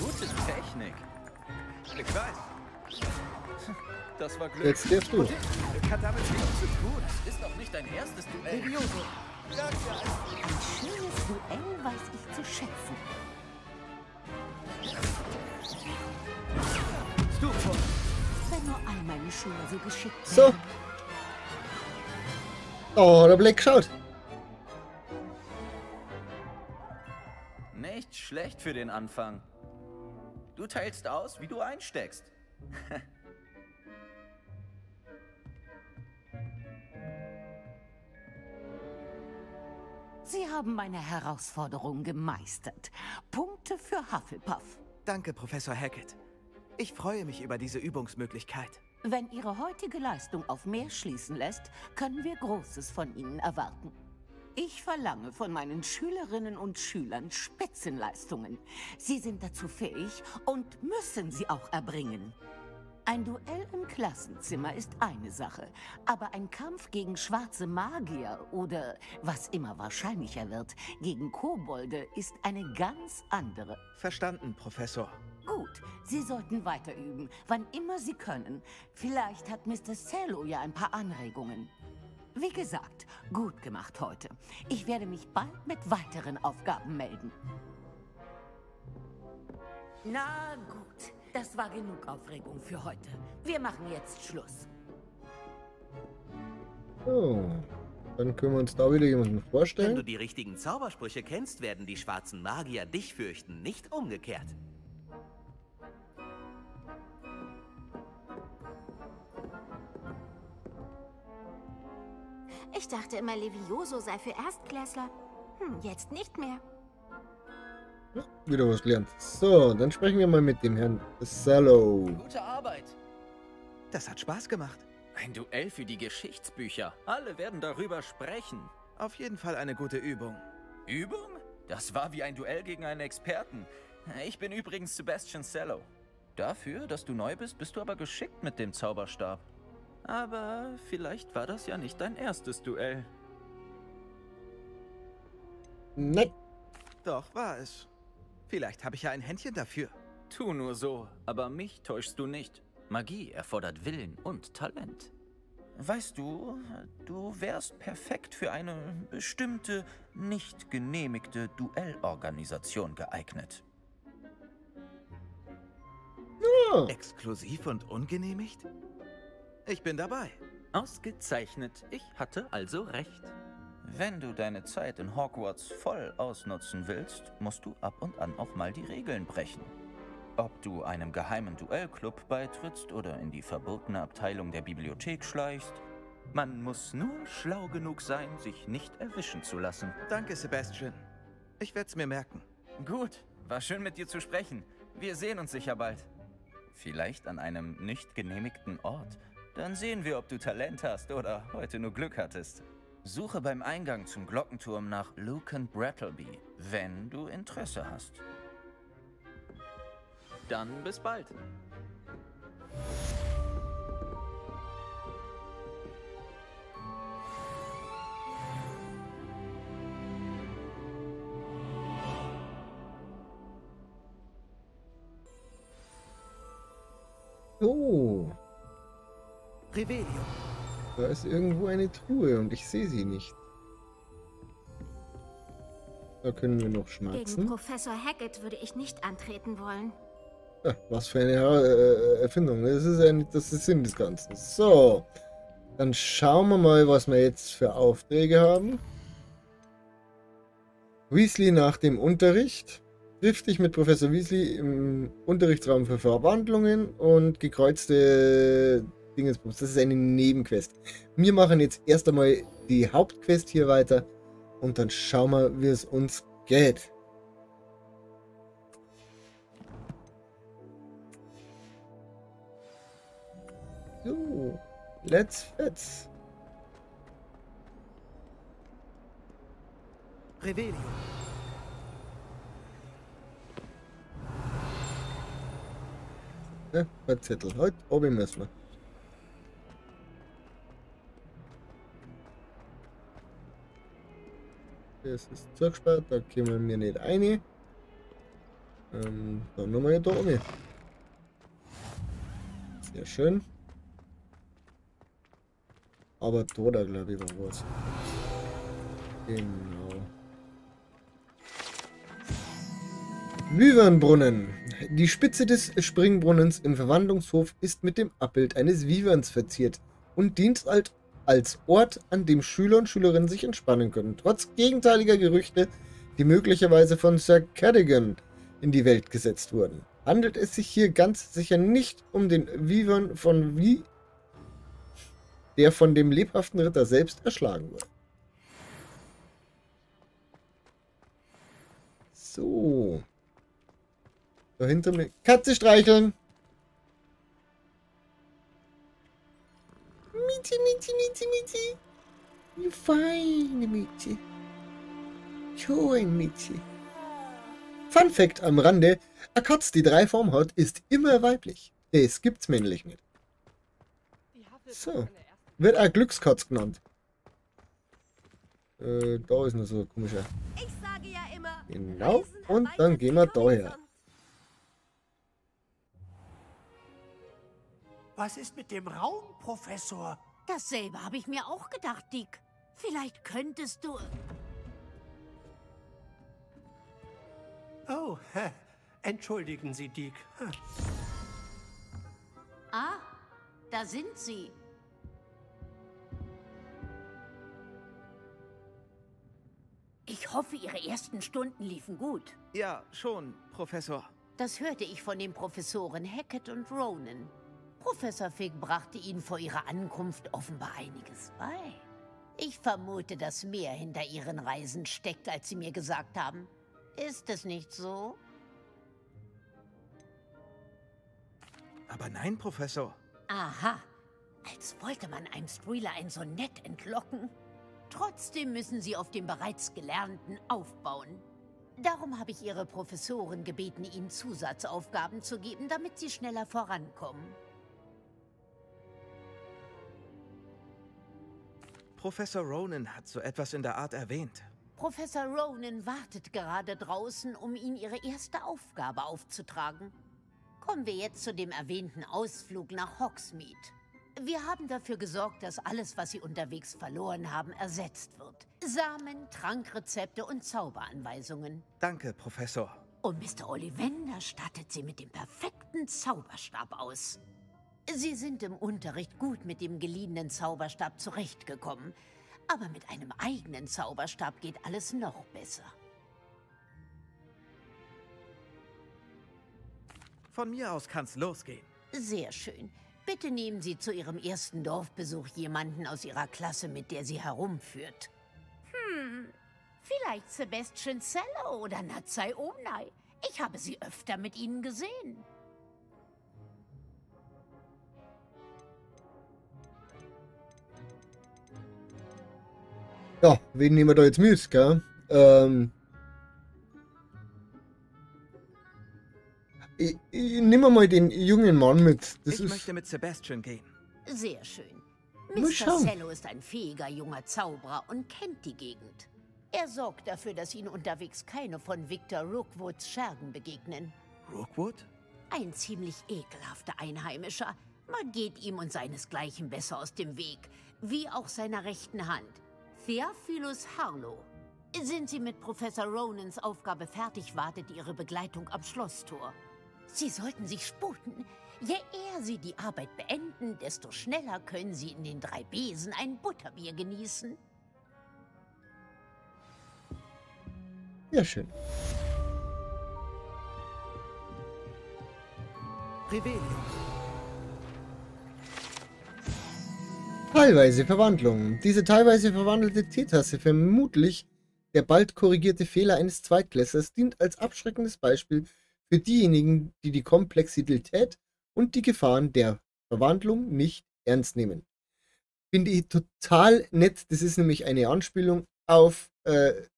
Gute Technik. Ich weiß. Das war Glück. Jetzt darfst du. Hat damit nichts zu tun. Es ist noch nicht dein erstes Duell. Levioso. Ein schönes Duell weiß ich zu schätzen. Stufo. Wenn nur all meine Schüler so geschickt So. wären. Oh, der Blick schaut. Nicht schlecht für den Anfang. Du teilst aus, wie du einsteckst. Sie haben meine Herausforderung gemeistert. Punkte für Hufflepuff. Danke, Professor Hackett. Ich freue mich über diese Übungsmöglichkeit. Wenn Ihre heutige Leistung auf mehr schließen lässt, können wir Großes von Ihnen erwarten. Ich verlange von meinen Schülerinnen und Schülern Spitzenleistungen. Sie sind dazu fähig und müssen sie auch erbringen. Ein Duell im Klassenzimmer ist eine Sache, aber ein Kampf gegen schwarze Magier oder, was immer wahrscheinlicher wird, gegen Kobolde ist eine ganz andere. Verstanden, Professor. Gut, Sie sollten weiter üben, wann immer Sie können. Vielleicht hat Mr. Cello ja ein paar Anregungen. Wie gesagt, gut gemacht heute. Ich werde mich bald mit weiteren Aufgaben melden. Na gut, das war genug Aufregung für heute. Wir machen jetzt Schluss. Oh, dann können wir uns da wieder jemanden vorstellen. Wenn du die richtigen Zaubersprüche kennst, werden die schwarzen Magier dich fürchten, nicht umgekehrt. Ich dachte immer, Levioso sei für Erstklässler. Jetzt nicht mehr. Ja, wieder was gelernt. So, dann sprechen wir mal mit dem Herrn Cello. Gute Arbeit. Das hat Spaß gemacht. Ein Duell für die Geschichtsbücher. Alle werden darüber sprechen. Auf jeden Fall eine gute Übung. Übung? Das war wie ein Duell gegen einen Experten. Ich bin übrigens Sebastian Cello. Dafür, dass du neu bist, bist du aber geschickt mit dem Zauberstab. Aber vielleicht war das ja nicht dein erstes Duell. Nein. Doch, war es. Vielleicht habe ich ja ein Händchen dafür. Tu nur so, aber mich täuschst du nicht. Magie erfordert Willen und Talent. Weißt du, du wärst perfekt für eine bestimmte, nicht genehmigte Duellorganisation geeignet. Ja. Exklusiv und ungenehmigt? Ich bin dabei. Ausgezeichnet. Ich hatte also recht. Wenn du deine Zeit in Hogwarts voll ausnutzen willst, musst du ab und an auch mal die Regeln brechen. Ob du einem geheimen Duellclub beitrittst oder in die verbotene Abteilung der Bibliothek schleichst, man muss nur schlau genug sein, sich nicht erwischen zu lassen. Danke, Sebastian. Ich werde es mir merken. Gut, war schön mit dir zu sprechen. Wir sehen uns sicher bald. Vielleicht an einem nicht genehmigten Ort. Dann sehen wir, ob du Talent hast oder heute nur Glück hattest. Suche beim Eingang zum Glockenturm nach Lucan Brattleby, wenn du Interesse hast. Dann bis bald. Oh. Revelio. Da ist irgendwo eine Truhe und ich sehe sie nicht. Da können wir noch Gegen schmatzen. Professor Hackett würde ich nicht antreten wollen. Ja, was für eine Erfindung. Das ist ja nicht das Sinn des Ganzen. So. Dann schauen wir mal, was wir jetzt für Aufträge haben. Weasley nach dem Unterricht. Triff dich mit Professor Weasley im Unterrichtsraum für Verwandlungen und gekreuzte Dingensbums. Das ist eine Nebenquest. Wir machen jetzt erst einmal die Hauptquest hier weiter und dann schauen wir, wie es uns geht. So, let's fetz. Revelio. Ja, ein Zettel. Heute oben müssen wir. Das ist zugesperrt, da kommen wir nicht rein. Dann nochmal hier da oben. Sehr schön. Aber da glaube ich war was. Genau. Wyvernbrunnen. Die Spitze des Springbrunnens im Verwandlungshof ist mit dem Abbild eines Wyverns verziert und dient als Ort, an dem Schüler und Schülerinnen sich entspannen können. Trotz gegenteiliger Gerüchte, die möglicherweise von Sir Cadogan in die Welt gesetzt wurden, handelt es sich hier ganz sicher nicht um den Wyvern der von dem lebhaften Ritter selbst erschlagen wurde. So. Da hinter mir. Katze streicheln. Miezi, Miezi, Miezi, Miezi. You feine Miezi. So ein Miezi. Fun Fact am Rande. Eine Katze, die 3 Formen hat, ist immer weiblich. Das gibt's männlich nicht. So. Wird auch Glückskatz genannt. Da ist noch so ein komischer. Ich sage ja immer, Genau. Und dann gehen wir daher. Was ist mit dem Raum, Professor? Dasselbe habe ich mir auch gedacht, Dick. Vielleicht könntest du... Oh, entschuldigen Sie, Dick. Ah, da sind sie. Ich hoffe, Ihre ersten Stunden liefen gut. Ja, schon, Professor. Das hörte ich von den Professoren Hackett und Ronan. Professor Fig brachte Ihnen vor Ihrer Ankunft offenbar einiges bei. Ich vermute, dass mehr hinter Ihren Reisen steckt, als Sie mir gesagt haben. Ist es nicht so? Aber nein, Professor. Aha, als wollte man einem Streeler ein Sonett entlocken. Trotzdem müssen Sie auf dem bereits Gelernten aufbauen. Darum habe ich Ihre Professoren gebeten, Ihnen Zusatzaufgaben zu geben, damit Sie schneller vorankommen. Professor Ronan hat so etwas in der Art erwähnt. Professor Ronan wartet gerade draußen, um Ihnen Ihre erste Aufgabe aufzutragen. Kommen wir jetzt zu dem erwähnten Ausflug nach Hogsmeade. Wir haben dafür gesorgt, dass alles, was Sie unterwegs verloren haben, ersetzt wird. Samen, Trankrezepte und Zauberanweisungen. Danke, Professor. Und Mr. Ollivander stattet Sie mit dem perfekten Zauberstab aus. Sie sind im Unterricht gut mit dem geliehenen Zauberstab zurechtgekommen. Aber mit einem eigenen Zauberstab geht alles noch besser. Von mir aus kann's losgehen. Sehr schön. Bitte nehmen Sie zu Ihrem ersten Dorfbesuch jemanden aus Ihrer Klasse mit, der Sie herumführt. Vielleicht Sebastian Cello oder Natsai Omnai. Ich habe sie öfter mit Ihnen gesehen. Ja, wen nehmen wir da jetzt mit, gell? Ich nehme mal den jungen Mann mit. Ich möchte mit Sebastian gehen. Sehr schön. Mal Mr. schauen. Cello ist ein fähiger junger Zauberer und kennt die Gegend. Er sorgt dafür, dass Ihnen unterwegs keine von Victor Rookwoods Schergen begegnen. Rookwood? Ein ziemlich ekelhafter Einheimischer. Man geht ihm und seinesgleichen besser aus dem Weg. Wie auch seiner rechten Hand. Theophilus Harlow. Sind Sie mit Professor Ronans Aufgabe fertig, wartet Ihre Begleitung am Schlosstor. Sie sollten sich sputen. Je eher Sie die Arbeit beenden, desto schneller können Sie in den 3 Besen ein Butterbier genießen. Ja, schön. Revelio. Teilweise Verwandlung. Diese teilweise verwandelte Teetasse, vermutlich der bald korrigierte Fehler eines Zweitklässlers, dient als abschreckendes Beispiel für diejenigen, die die Komplexität und die Gefahren der Verwandlung nicht ernst nehmen. Finde ich total nett. Das ist nämlich eine Anspielung auf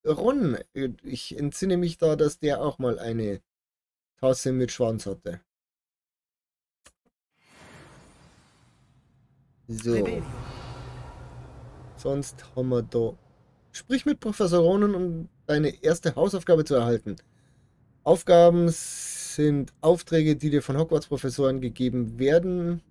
Ron. Ich entsinne mich da, dass der auch mal eine Tasse mit Schwanz hatte. So. Sonst haben wir da. Sprich mit Professor Ronan, um deine erste Hausaufgabe zu erhalten. Aufgaben sind Aufträge, die dir von Hogwarts-Professoren gegeben werden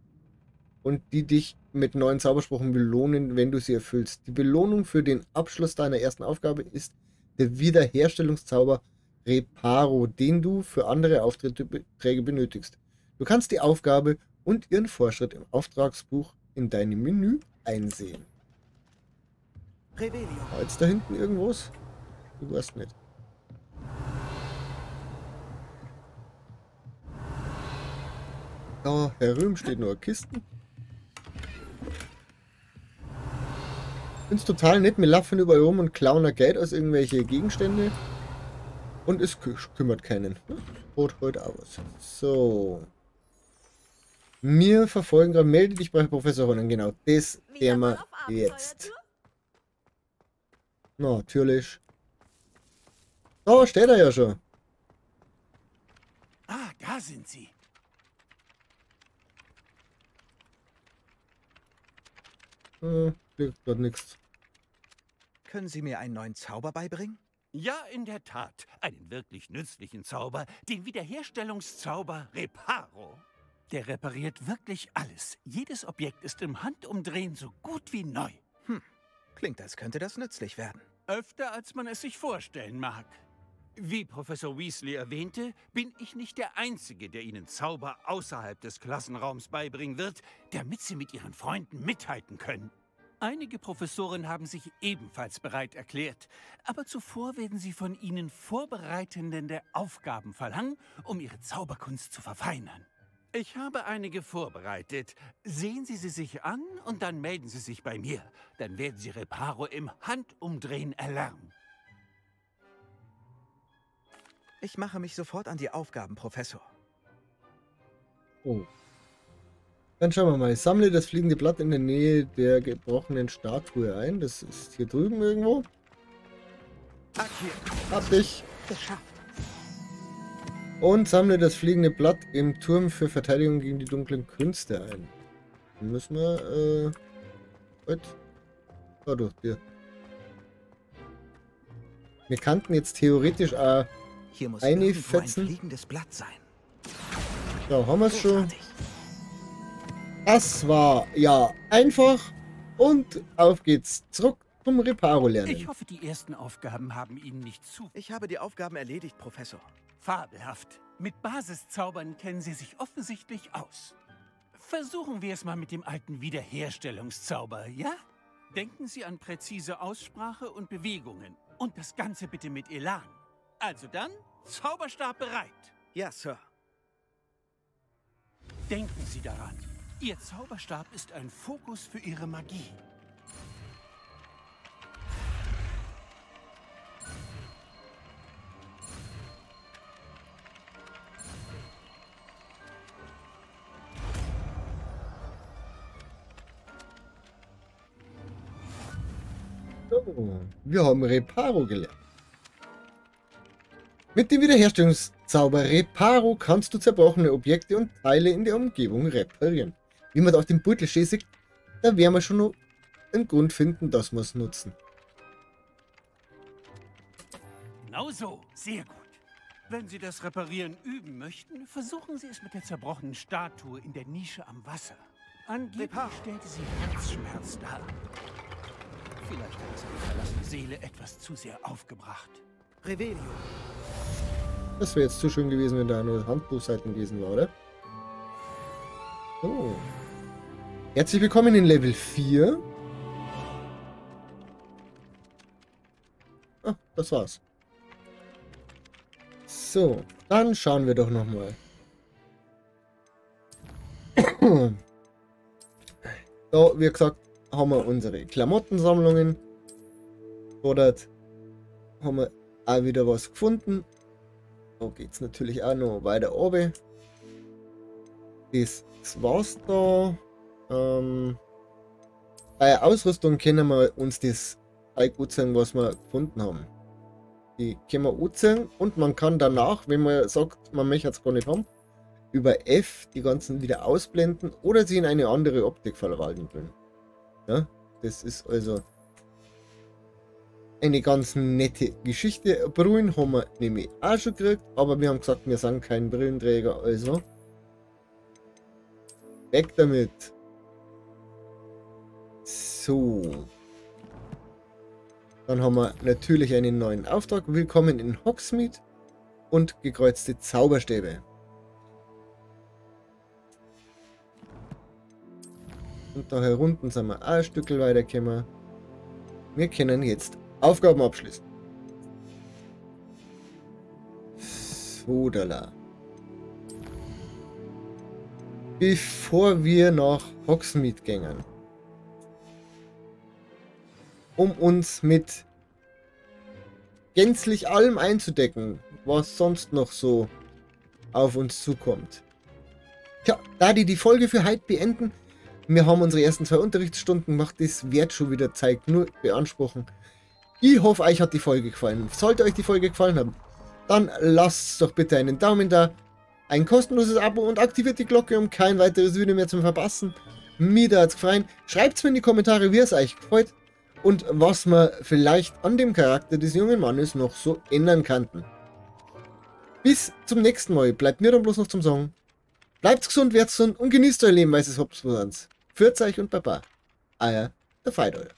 und die dich mit neuen Zaubersprüchen belohnen, wenn du sie erfüllst. Die Belohnung für den Abschluss deiner ersten Aufgabe ist der Wiederherstellungszauber Reparo, den du für andere Aufträge benötigst. Du kannst die Aufgabe und ihren Fortschritt im Auftragsbuch in deinem Menü einsehen. Revelio. War jetzt da hinten irgendwas? Du weißt nicht. Da herüben steht nur Kisten. Find's total nett, wir laufen überall rum und klauen da Geld aus irgendwelche Gegenstände. Und es kümmert keinen. Rot heute auch was. So. Wir verfolgen gerade, melde dich bei Professor Ronan. Genau, das der wir jetzt. Natürlich. Oh, steht er ja schon. Ah, da sind Sie. Liegt gerade nichts. Können Sie mir einen neuen Zauber beibringen? Ja, in der Tat. Einen wirklich nützlichen Zauber, den Wiederherstellungszauber Reparo. Der repariert wirklich alles. Jedes Objekt ist im Handumdrehen so gut wie neu. Klingt, als könnte das nützlich werden. Öfter, als man es sich vorstellen mag. Wie Professor Weasley erwähnte, bin ich nicht der Einzige, der Ihnen Zauber außerhalb des Klassenraums beibringen wird, damit Sie mit Ihren Freunden mithalten können. Einige Professoren haben sich ebenfalls bereit erklärt, aber zuvor werden sie von Ihnen vorbereitende Aufgaben verlangen, um Ihre Zauberkunst zu verfeinern. Ich habe einige vorbereitet. Sehen Sie sie sich an und dann melden Sie sich bei mir. Dann werden Sie Reparo im Handumdrehen erlernen. Ich mache mich sofort an die Aufgaben, Professor. Oh. Dann schauen wir mal. Sammle das fliegende Blatt in der Nähe der gebrochenen Statue ein. Das ist hier drüben irgendwo. Hab dich. Geschafft. Und sammle das fliegende Blatt im Turm für Verteidigung gegen die dunklen Künste ein. Dann müssen wir, durch dir. Wir kannten jetzt theoretisch auch Hier muss eine irgendwo ein Fetzen. fliegendes Blatt sein. Da haben wir es schon. Das war ja einfach. Und auf geht's zurück zum Reparo lernen. Ich hoffe, die ersten Aufgaben haben Ihnen nicht zu... Ich habe die Aufgaben erledigt, Professor. Fabelhaft. Mit Basiszaubern kennen Sie sich offensichtlich aus. Versuchen wir es mal mit dem alten Wiederherstellungszauber, ja? Denken Sie an präzise Aussprache und Bewegungen. Und das Ganze bitte mit Elan. Also dann, Zauberstab bereit. Ja, Sir. Denken Sie daran. Ihr Zauberstab ist ein Fokus für Ihre Magie. So, wir haben Reparo gelernt. Mit dem Wiederherstellungszauber Reparo kannst du zerbrochene Objekte und Teile in der Umgebung reparieren. Wie man da auf dem Beutel sieht, da werden wir schon noch einen Grund finden, dass wir es nutzen. Genau so, sehr gut. Wenn Sie das Reparieren üben möchten, versuchen Sie es mit der zerbrochenen Statue in der Nische am Wasser. Angeblich stellte sie Herzschmerz dar. Vielleicht hat seine verlassene Seele etwas zu sehr aufgebracht. Revelio. Das wäre jetzt zu schön gewesen, wenn da nur Handbuchseiten gewesen war, oder? So. Herzlich willkommen in Level 4. Ah, das war's. So, dann schauen wir doch nochmal. So, wie gesagt, haben wir unsere Klamottensammlungen. Dort haben wir auch wieder was gefunden. Da geht es natürlich auch noch weiter oben. Das war's da. Bei Ausrüstung können wir uns das anzeigen, was wir gefunden haben. Die können wir anzeigen und man kann danach, wenn man sagt, man möchte es gar nicht haben, über F die ganzen wieder ausblenden oder sie in eine andere Optik verwalten können. Ja, das ist also eine ganz nette Geschichte. Brillen haben wir nämlich auch schon gekriegt, aber wir haben gesagt, wir sind kein Brillenträger, also weg damit. So. Dann haben wir natürlich einen neuen Auftrag. Willkommen in Hogsmeade und gekreuzte Zauberstäbe. Und da herunten sind wir auch ein Stück weitergekommen. Wir können jetzt Aufgaben abschließen. So, da. Bevor wir nach Hogsmeade gehen, um uns mit gänzlich allem einzudecken, was sonst noch so auf uns zukommt. Tja, da die Folge für heute beenden, wir haben unsere ersten 2 Unterrichtsstunden gemacht, das wird schon wieder Zeit nur beanspruchen. Ich hoffe, euch hat die Folge gefallen. Sollte euch die Folge gefallen haben, dann lasst doch bitte einen Daumen da, ein kostenloses Abo und aktiviert die Glocke, um kein weiteres Video mehr zu verpassen. Mir da hat's gefallen. Schreibt's mir in die Kommentare, wie es euch gefällt und was wir vielleicht an dem Charakter des jungen Mannes noch so ändern könnten. Bis zum nächsten Mal. Bleibt mir dann bloß noch zum Sagen. Bleibt gesund, werdet gesund und genießt euer Leben, weil es habt. Pfiat euch und Baba. Euer der Veit.